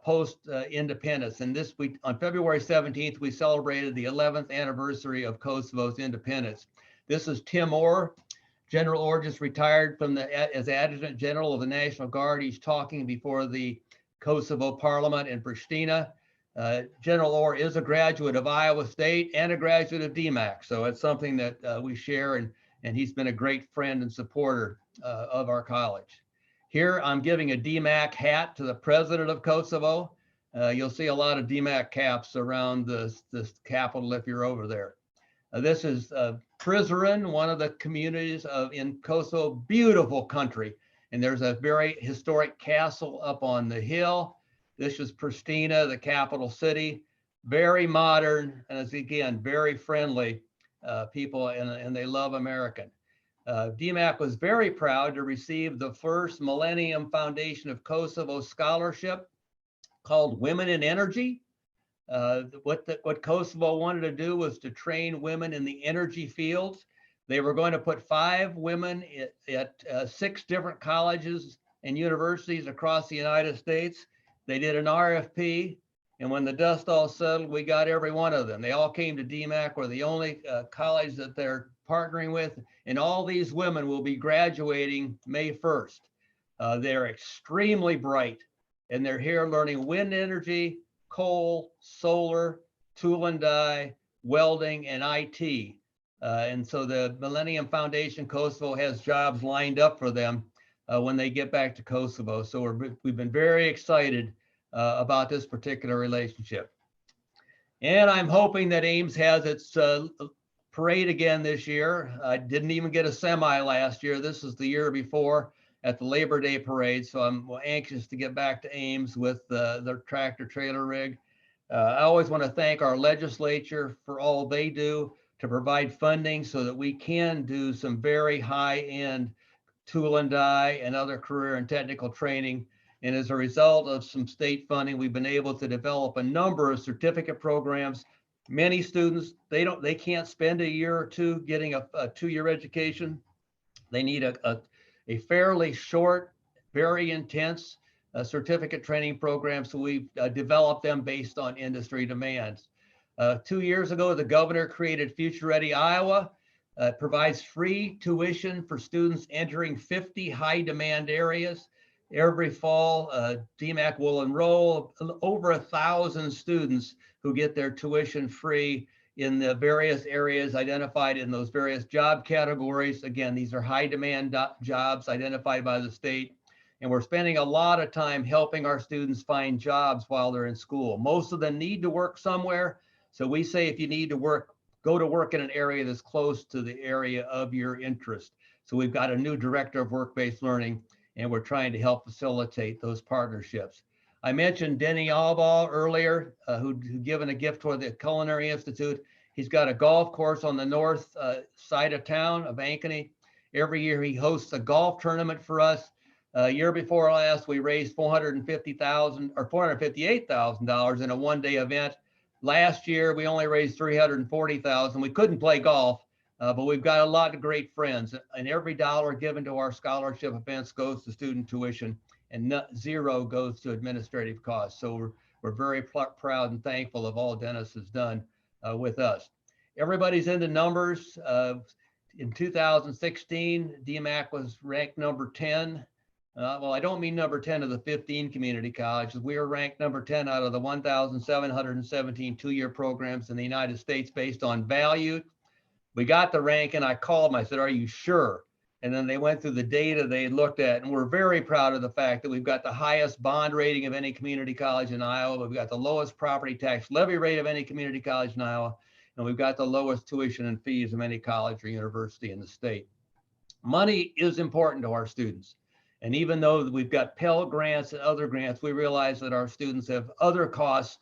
post-independence. And this week, on February 17th, we celebrated the 11th anniversary of Kosovo's independence. This is Tim Orr. General Orr just retired from as Adjutant General of the National Guard. He's talking before the Kosovo Parliament in Pristina. General Orr is a graduate of Iowa State and a graduate of DMACC. So it's something that we share, and he's been a great friend and supporter of our college. Here, I'm giving a DMACC hat to the president of Kosovo. You'll see a lot of DMACC caps around this capital if you're over there. This is Prizren, one of the communities in Kosovo, beautiful country. And there's a very historic castle up on the hill. This is Pristina, the capital city, very modern, and it's again, very friendly people, and they love American. DMACC was very proud to receive the first Millennium Foundation of Kosovo scholarship called Women in Energy. What Kosovo wanted to do was to train women in the energy fields. They were going to put 5 women at 6 different colleges and universities across the United States. They did an RFP, and when the dust all settled, we got every one of them. They all came to DMACC. We're the only college that they're partnering with, and all these women will be graduating May 1st. They're extremely bright, and they're here learning wind energy, coal, solar, tool and die, welding, and IT. And so the Millennium Foundation Kosovo has jobs lined up for them when they get back to Kosovo. So we've been very excited about this particular relationship. And I'm hoping that Ames has its parade again this year. I didn't even get a semi last year. This is the year before at the Labor Day parade. So I'm anxious to get back to Ames with the tractor trailer rig. I always want to thank our legislature for all they do to provide funding so that we can do some very high-end tool and die and other career and technical training. And as a result of some state funding, we've been able to develop a number of certificate programs. Many students, they can't spend a year or two getting a 2-year education. They need a fairly short, very intense certificate training program. So we've developed them based on industry demands. 2 years ago, the governor created Future Ready Iowa. Provides free tuition for students entering 50 high demand areas. Every fall, DMACC will enroll over 1,000 students who get their tuition free in the various areas identified in those various job categories. Again, these are high demand jobs identified by the state. And we're spending a lot of time helping our students find jobs while they're in school. Most of them need to work somewhere. So we say if you need to work, go to work in an area that's close to the area of your interest. So we've got a new director of work-based learning, and we're trying to help facilitate those partnerships. I mentioned Denny Albaugh earlier, who'd given a gift toward the Culinary Institute. He's got a golf course on the north side of town of Ankeny. Every year he hosts a golf tournament for us. Year before last, we raised $450,000 or $458,000 in a one-day event. Last year, we only raised $340,000. We couldn't play golf, but we've got a lot of great friends. And every dollar given to our scholarship events goes to student tuition, and 0 goes to administrative costs. So we're very proud and thankful of all Dennis has done with us. Everybody's into numbers. In 2016, DMACC was ranked number 10. Well, I don't mean number 10 of the 15 community colleges. We were ranked number 10 out of the 1,717 2-year programs in the United States based on value. We got the rank and I called them. I said, "Are you sure?" And then they went through the data they looked at, and we're very proud of the fact that we've got the highest bond rating of any community college in Iowa. We've got the lowest property tax levy rate of any community college in Iowa. and we've got the lowest tuition and fees of any college or university in the state. Money is important to our students. And even though we've got Pell grants and other grants, we realize that our students have other costs,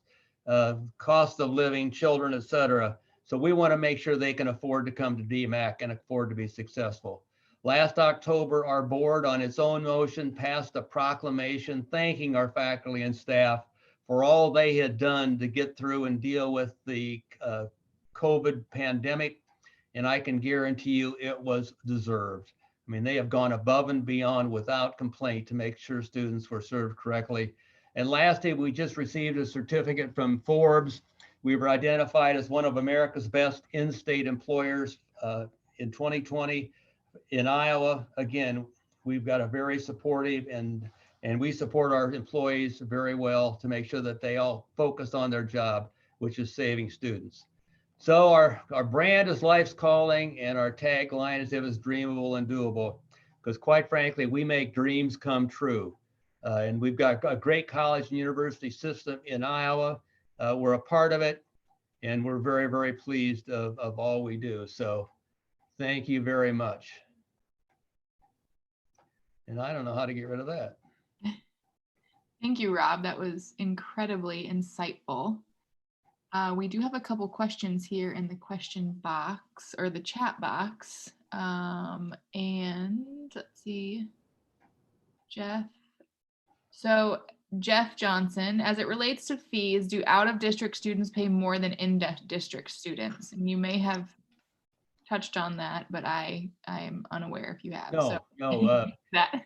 cost of living, children, et cetera. So we want to make sure they can afford to come to DMACC and afford to be successful. Last October, our board on its own motion passed a proclamation thanking our faculty and staff for all they had done to get through and deal with the COVID pandemic. And I can guarantee you it was deserved. I mean, they have gone above and beyond without complaint to make sure students were served correctly. And lastly, we just received a certificate from Forbes. We were identified as one of America's best in-state employers in 2020 in Iowa. Again, we've got a very supportive and we support our employees very well to make sure that they all focus on their job, which is saving students. So our brand is life's calling, and our tagline is if it's dreamable and doable, because quite frankly, we make dreams come true. And we've got a great college and university system in Iowa. We're a part of it, and we're very, very pleased of all we do. So thank you very much. And I don't know how to get rid of that. Thank you, Rob. That was incredibly insightful. We do have a couple questions here in the question box or the chat box. And let's see, Jeff. So Jeff Johnson, as it relates to fees, do out-of-district students pay more than in-district students? And you may have touched on that, but I'm unaware if you have. No. That.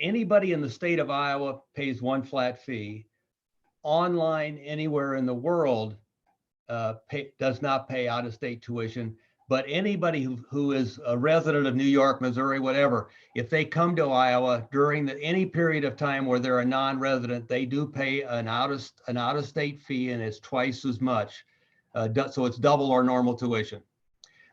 Anybody in the state of Iowa pays one flat fee. Online anywhere in the world does not pay out-of-state tuition, but anybody who is a resident of New York, Missouri, whatever, if they come to Iowa during any period of time where they're a non-resident, they do pay an out-of-state fee, and it's twice as much. So it's double our normal tuition.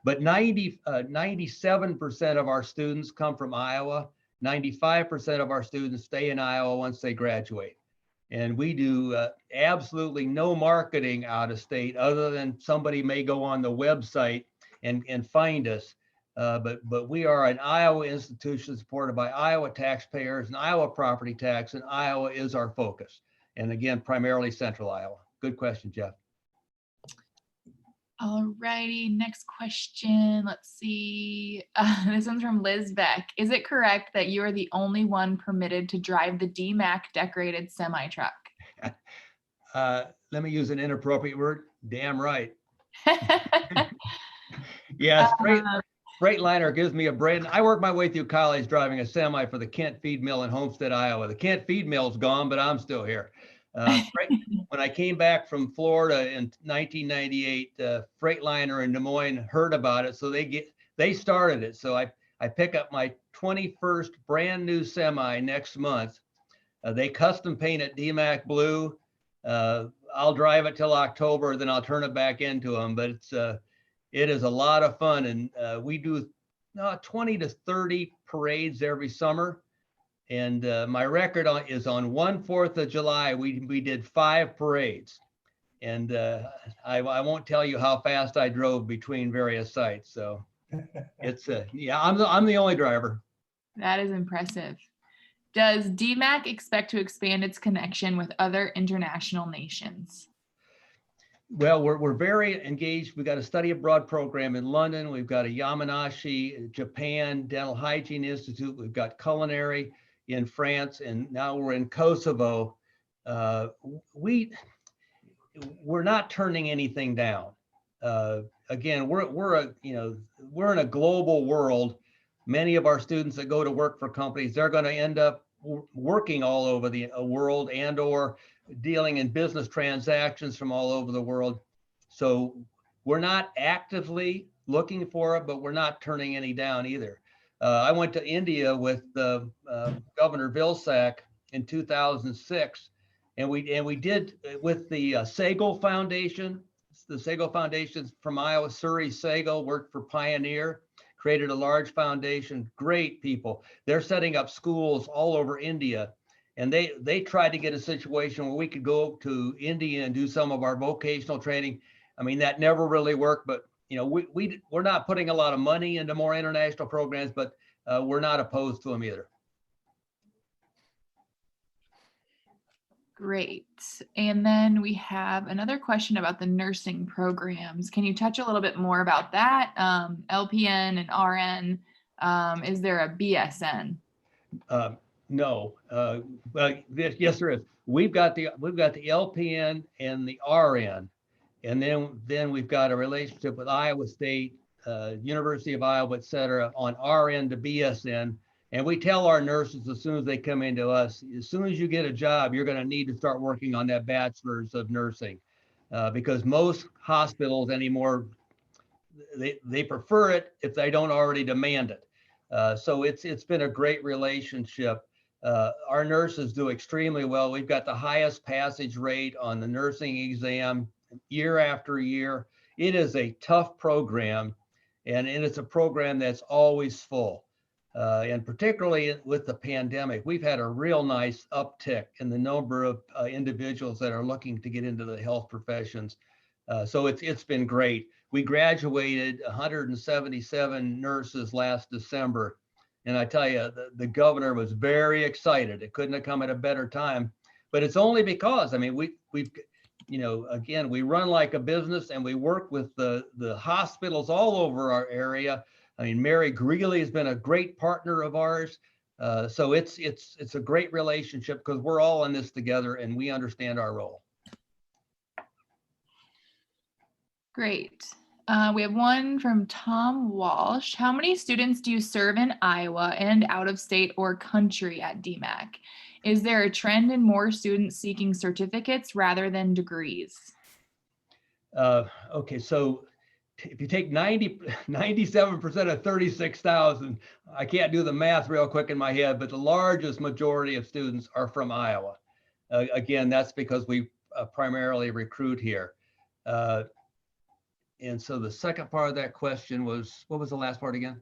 But 97% of our students come from Iowa. 95% of our students stay in Iowa once they graduate. And we do absolutely no marketing out of state other than somebody may go on the website and find us. But we are an Iowa institution supported by Iowa taxpayers and Iowa property tax, and Iowa is our focus. And again, primarily central Iowa. Good question, Jeff. All righty, next question. Let's see. This one's from Liz Beck. Is it correct that you are the only one permitted to drive the DMACC decorated semi-truck? Let me use an inappropriate word. Damn right. Yeah, Freightliner gives me a brain. I worked my way through college driving a semi for the Kent Feed Mill in Homestead, Iowa. The Kent Feed Mill's gone, but I'm still here. When I came back from Florida in 1998, Freightliner in Des Moines heard about it, so they started it. So I pick up my 21st brand new semi next month. They custom paint it DMACC blue. I'll drive it till October, then I'll turn it back into them. But it is a lot of fun, and we do 20 to 30 parades every summer. And my record is on 1/4 of July, we did 5 parades. And I won't tell you how fast I drove between various sites. So it's, yeah, I'm the only driver. That is impressive. Does DMACC expect to expand its connection with other international nations? Well, we're very engaged. We've got a study abroad program in London. We've got a Yamanashi, Japan Dental Hygiene Institute. We've got culinary in France, and now we're in Kosovo. We're not turning anything down. Again, we're in a global world. Many of our students that go to work for companies, they're going to end up working all over the world and or dealing in business transactions from all over the world. So we're not actively looking for it, but we're not turning any down either. I went to India with Governor Vilsack in 2006, and we did with the Sagal Foundation. The Sagal Foundation's from Iowa. Suri Sagal worked for Pioneer, created a large foundation. Great people. They're setting up schools all over India, and they tried to get a situation where we could go to India and do some of our vocational training. I mean, that never really worked, but you know, we're not putting a lot of money into more international programs, but we're not opposed to them either. Great. And then we have another question about the nursing programs. Can you touch a little bit more about that? LPN and RN, is there a BSN? No, well, yes, there is. We've got the LPN and the RN, and then we've got a relationship with Iowa State, University of Iowa, et cetera, on RN to BSN. And we tell our nurses as soon as they come into us, as soon as you get a job, you're going to need to start working on that bachelor's of nursing, because most hospitals anymore, they prefer it if they don't already demand it. So it's been a great relationship. Our nurses do extremely well. We've got the highest passage rate on the nursing exam year after year. It is a tough program, and it's a program that's always full. And particularly with the pandemic, we've had a real nice uptick in the number of individuals that are looking to get into the health professions. So it's been great. We graduated 177 nurses last December. And I tell you, the governor was very excited. It couldn't have come at a better time. But it's only because, I mean, we've, you know, again, we run like a business, and we work with the hospitals all over our area. I mean, Mary Greeley has been a great partner of ours. So it's a great relationship because we're all in this together and we understand our role. Great. We have one from Tom Walsh. How many students do you serve in Iowa and out of state or country at DMACC? Is there a trend in more students seeking certificates rather than degrees? Okay, so if you take 97% of 36,000, I can't do the math real quick in my head, but the largest majority of students are from Iowa. Again, that's because we primarily recruit here. And so the second part of that question was, what was the last part again?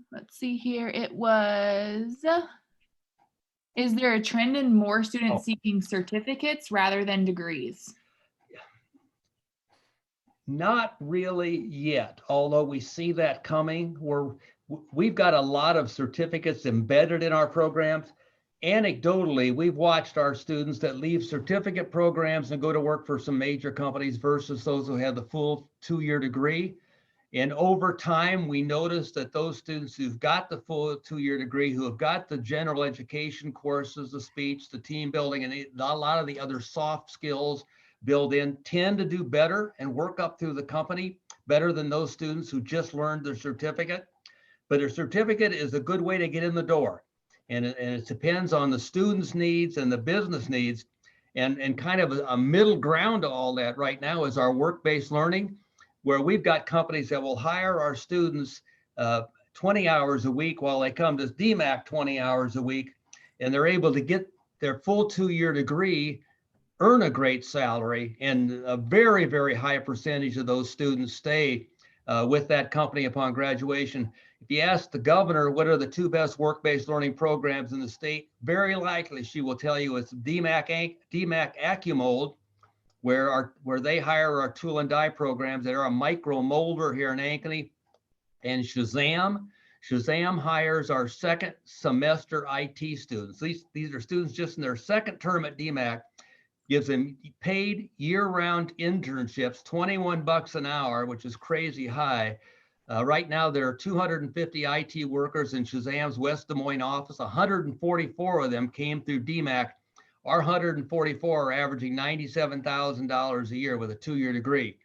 Let's see here. It was, is there a trend in more students seeking certificates rather than degrees? Not really yet, although we see that coming. We've got a lot of certificates embedded in our programs. Anecdotally, we've watched our students that leave certificate programs and go to work for some major companies versus those who have the full 2-year degree. And over time, we noticed that those students who've got the full 2-year degree, who have got the general education courses, the speech, the team building, and a lot of the other soft skills built in, tend to do better and work up through the company better than those students who just learned their certificate. But a certificate is a good way to get in the door. And it depends on the student's needs and the business needs. And kind of a middle ground to all that right now is our work-based learning, where we've got companies that will hire our students 20 hours a week while they come to DMACC 20 hours a week, and they're able to get their full 2-year degree, earn a great salary, and a very, very high percentage of those students stay with that company upon graduation. If you ask the governor what are the 2 best work-based learning programs in the state, very likely she will tell you it's DMACC AccuMold, where they hire our tool and die programs that are a micro molder here in Ankeny, and Shazam. Shazam hires our second semester IT students. These are students just in their second term at DMACC, gives them paid year-round internships, $21 an hour, which is crazy high. Right now, there are 250 IT workers in Shazam's West Des Moines office. 144 of them came through DMACC. Our 144 are averaging $97,000 a year with a 2-year degree.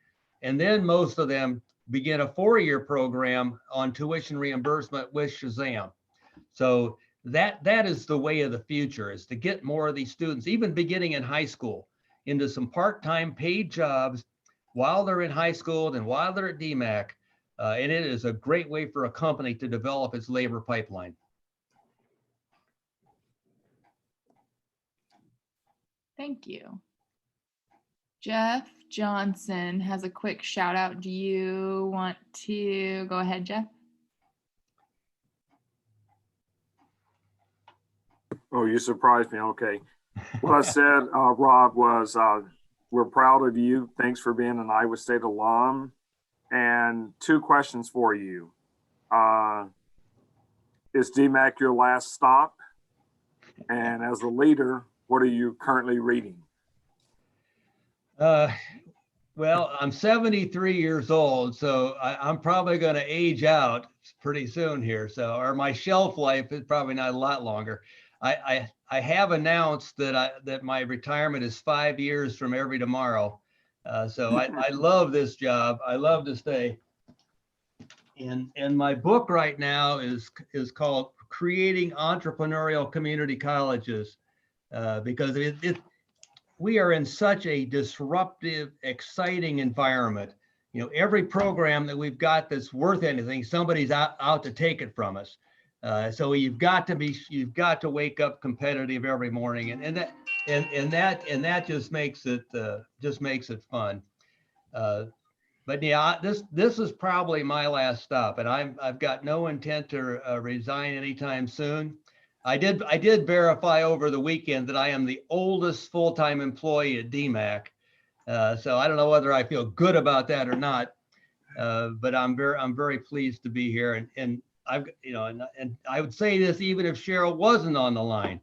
And then most of them begin a 4-year program on tuition reimbursement with Shazam. So that is the way of the future, is to get more of these students, even beginning in high school, into some part-time paid jobs while they're in high school and while they're at DMACC. And it is a great way for a company to develop its labor pipeline. Thank you. Jeff Johnson has a quick shout out. Do you want to go ahead, Jeff? Oh, you surprised me. Okay. What I said, Rob, was we're proud of you. Thanks for being an Iowa State alum. And 2 questions for you. Is DMACC your last stop? And as a leader, what are you currently reading? Well, I'm 73 years old, so I'm probably going to age out pretty soon here. So, or my shelf life is probably not a lot longer. I have announced that my retirement is 5 years from every tomorrow. So I love this job. I love to stay. And my book right now is called Creating Entrepreneurial Community Colleges, because we are in such a disruptive, exciting environment. You know, every program that we've got that's worth anything, somebody's out to take it from us. So you've got to wake up competitive every morning, and that just makes it fun. But yeah, this is probably my last stop, and I've got no intent to resign anytime soon. I did verify over the weekend that I am the oldest full-time employee at DMACC. So I don't know whether I feel good about that or not, but I'm very pleased to be here. And I've, and I would say this even if Cheryl wasn't on the line.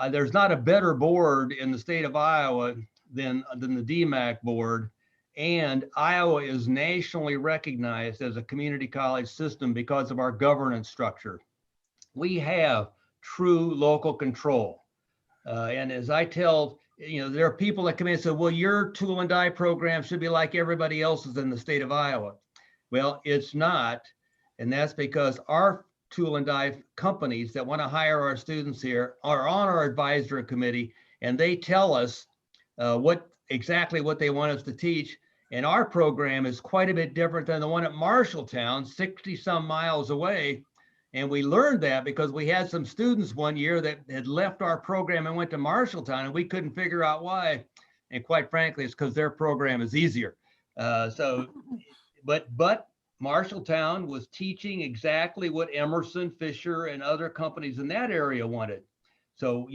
There's not a better board in the state of Iowa than the DMACC board. And Iowa is nationally recognized as a community college system because of our governance structure. We have true local control. And as I tell, there are people that come in and say, well, your tool and die program should be like everybody else's in the state of Iowa. Well, it's not. And that's because our tool and die companies that want to hire our students here are on our advisory committee, and they tell us exactly what they want us to teach. And our program is quite a bit different than the one at Marshalltown, 60 some miles away. And we learned that because we had some students one year that had left our program and went to Marshalltown, and we couldn't figure out why. And quite frankly, it's because their program is easier. But Marshalltown was teaching exactly what Emerson, Fisher, and other companies in that area wanted. So,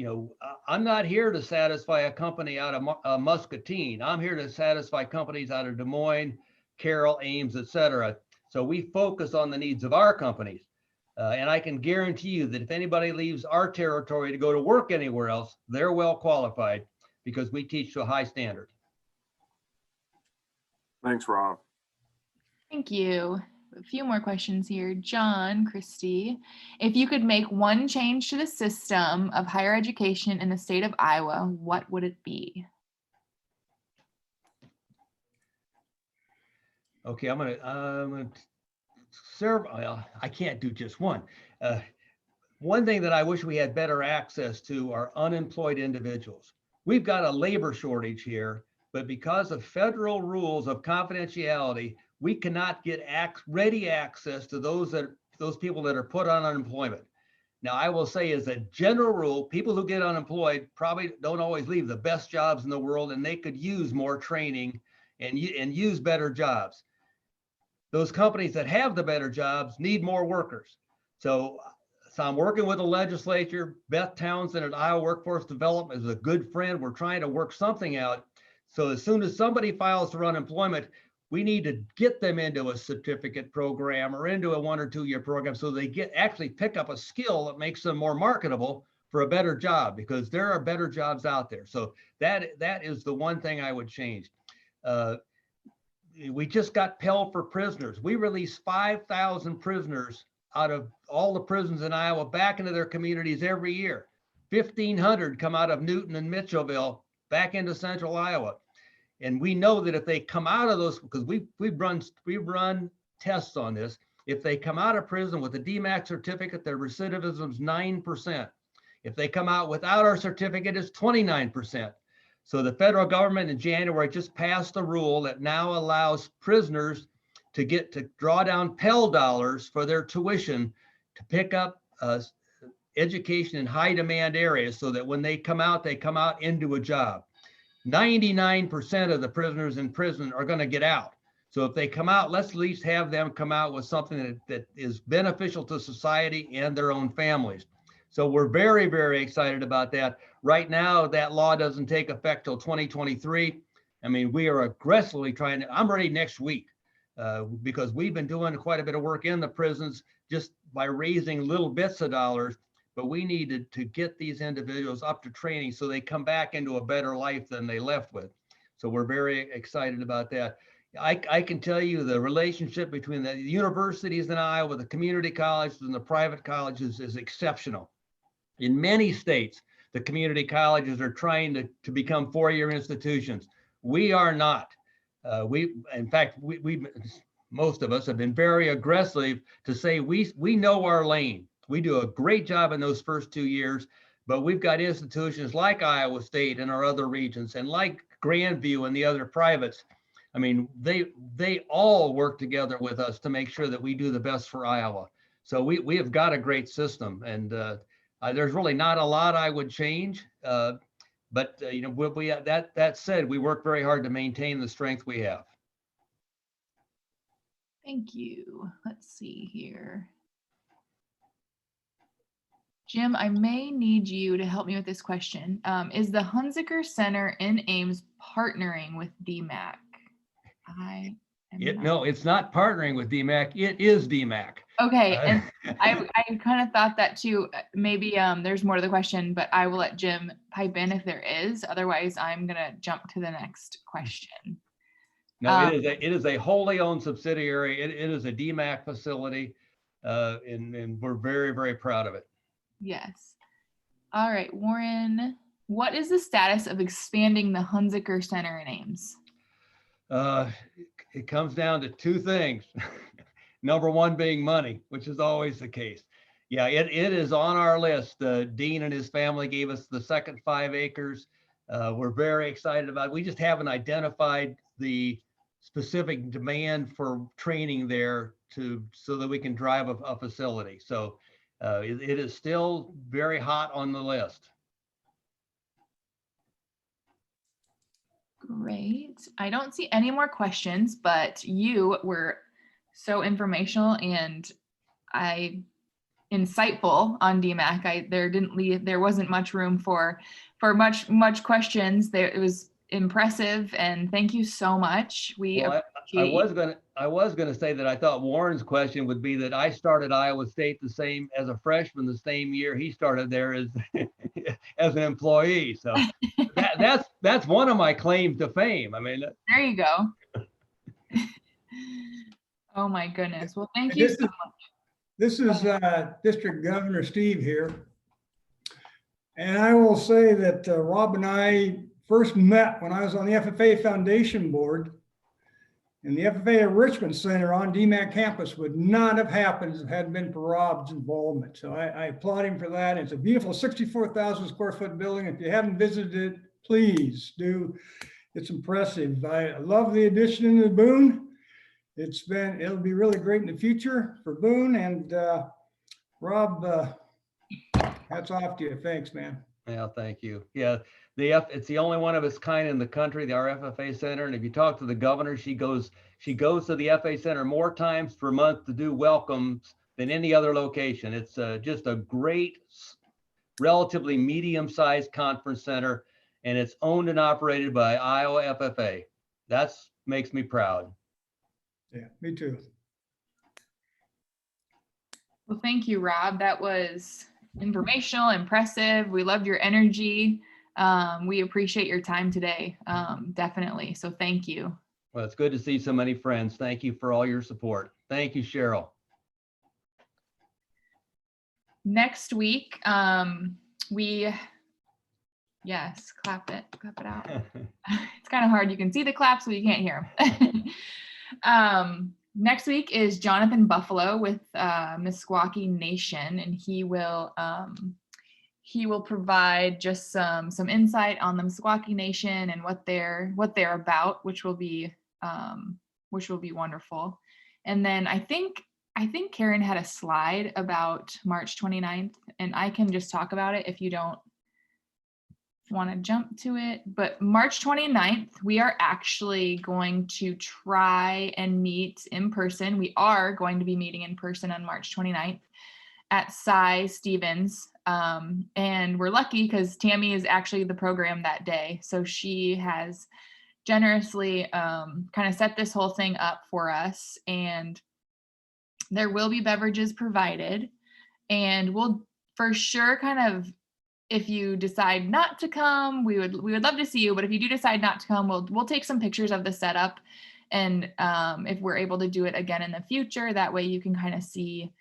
I'm not here to satisfy a company out of Muscatine. I'm here to satisfy companies out of Des Moines, Carroll, Ames, et cetera. So we focus on the needs of our companies. And I can guarantee you that if anybody leaves our territory to go to work anywhere else, they're well qualified because we teach to a high standard. Thanks, Rob. Thank you. A few more questions here. John, Christy, if you could make one change to the system of higher education in the state of Iowa, what would it be? Okay, I'm gonna serve. Well, I can't do just one. One thing that I wish we had better access to are unemployed individuals. We've got a labor shortage here, but because of federal rules of confidentiality, we cannot get ready access to those people that are put on unemployment. Now, I will say as a general rule, people who get unemployed probably don't always leave the best jobs in the world, and they could use more training and use better jobs. Those companies that have the better jobs need more workers. So I'm working with the legislature. Beth Townsend at Iowa Workforce Development is a good friend. We're trying to work something out. So as soon as somebody files for unemployment, we need to get them into a certificate program or into a 1 or 2 year program so they actually pick up a skill that makes them more marketable for a better job, because there are better jobs out there. So that is the one thing I would change. We just got Pell for prisoners. We release 5,000 prisoners out of all the prisons in Iowa back into their communities every year. 1,500 come out of Newton and Mitchellville back into central Iowa. And we know that if they come out of those, because we've run tests on this, if they come out of prison with a DMACC certificate, their recidivism is 9%. If they come out without our certificate, it's 29%. So the federal government in January just passed a rule that now allows prisoners to draw down Pell dollars for their tuition to pick up education in high demand areas, so that when they come out into a job. 99% of the prisoners in prison are going to get out. So if they come out, let's at least have them come out with something that is beneficial to society and their own families. So we're very, very excited about that. Right now, that law doesn't take effect till 2023. I mean, we are aggressively trying to, I'm ready next week because we've been doing quite a bit of work in the prisons just by raising little bits of dollars, but we needed to get these individuals up to training so they come back into a better life than they left with. So we're very excited about that. I can tell you the relationship between the universities in Iowa, the community colleges and the private colleges is exceptional. In many states, the community colleges are trying to become four-year institutions. We are not. In fact, most of us have been very aggressive to say we know our lane. We do a great job in those first 2 years, but we've got institutions like Iowa State and our other regions and like Grandview and the other privates. I mean, they all work together with us to make sure that we do the best for Iowa. So we have got a great system, and there's really not a lot I would change. But you know, that said, we work very hard to maintain the strength we have. Thank you. Let's see here. Jim, I may need you to help me with this question. Is the Hunziker Center in Ames partnering with DMACC? No, it's not partnering with DMACC. It is DMACC. Okay, and I kind of thought that too. Maybe there's more to the question, but I will let Jim pipe in if there is. Otherwise, I'm gonna jump to the next question. No, it is a wholly owned subsidiary. It is a DMACC facility, and we're very, very proud of it. Yes. All right, Warren, what is the status of expanding the Hunziker Center in Ames? It comes down to two things. Number one being money, which is always the case. Yeah, it is on our list. Dean and his family gave us the second 5 acres. We're very excited about it. We just haven't identified the specific demand for training there so that we can drive a facility. So it is still very hot on the list. Great. I don't see any more questions, but you were so informational and insightful on DMACC. There wasn't much room for much questions. It was impressive, and thank you so much. I was gonna say that I thought Warren's question would be that I started Iowa State as a freshman the same year he started there as as an employee. So that's one of my claims to fame. I mean, there you go. Oh my goodness. Well, thank you so much. This is District Governor Steve here. And I will say that Rob and I first met when I was on the FFA Foundation Board. And the FFA Richmond Center on DMACC campus would not have happened if it hadn't been for Rob's involvement. So I applaud him for that. It's a beautiful 64,000 square foot building. If you haven't visited it, please do. It's impressive. I love the addition to Boone. It'll be really great in the future for Boone. And Rob, hats off to you. Thanks, man. Yeah, thank you. Yeah, it's the only one of its kind in the country, the RFFA Center. And if you talk to the governor, she goes to the FA Center more times per month to do welcomes than any other location. It's just a great, relatively medium-sized conference center, and it's owned and operated by Iowa FFA. That makes me proud. Yeah, me too. Well, thank you, Rob. That was informational, impressive. We loved your energy. We appreciate your time today, definitely. So thank you. Well, it's good to see so many friends. Thank you for all your support. Thank you, Cheryl. Next week, yes, clap it out. It's kind of hard. You can see the claps, but you can't hear them. Next week is Jonathan Buffalo with Meskwaki Nation, and he will provide just some insight on the Meskwaki Nation and what they're about, which will be wonderful. And then I think Karen had a slide about March 29th, and I can just talk about it if you don't want to jump to it. But March 29th, we are actually going to try and meet in person. We are going to be meeting in person on March 29th at Cy Stevens. And we're lucky because Tammy is actually the program that day. So she has generously kind of set this whole thing up for us. And there will be beverages provided. And we'll for sure kind of, if you decide not to come, we would love to see you. But if you do decide not to come, we'll take some pictures of the setup. And if we're able to do it again in the future, that way you can kind of see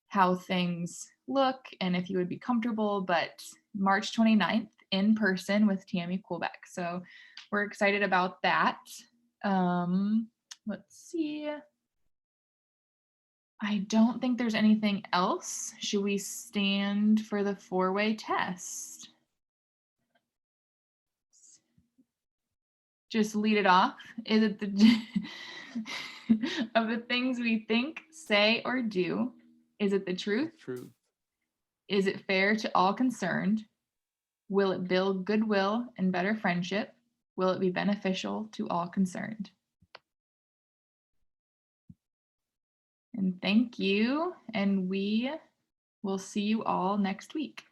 how things look and if you would be comfortable. But March 29th in person with Tammy Kuhlbeck. So we're excited about that. Let's see. I don't think there's anything else. Should we stand for the 4-way test? Just lead it off. Is it the of the things we think, say, or do? Is it the truth? Truth. Is it fair to all concerned? Will it build goodwill and better friendship? Will it be beneficial to all concerned? And thank you. And we will see you all next week.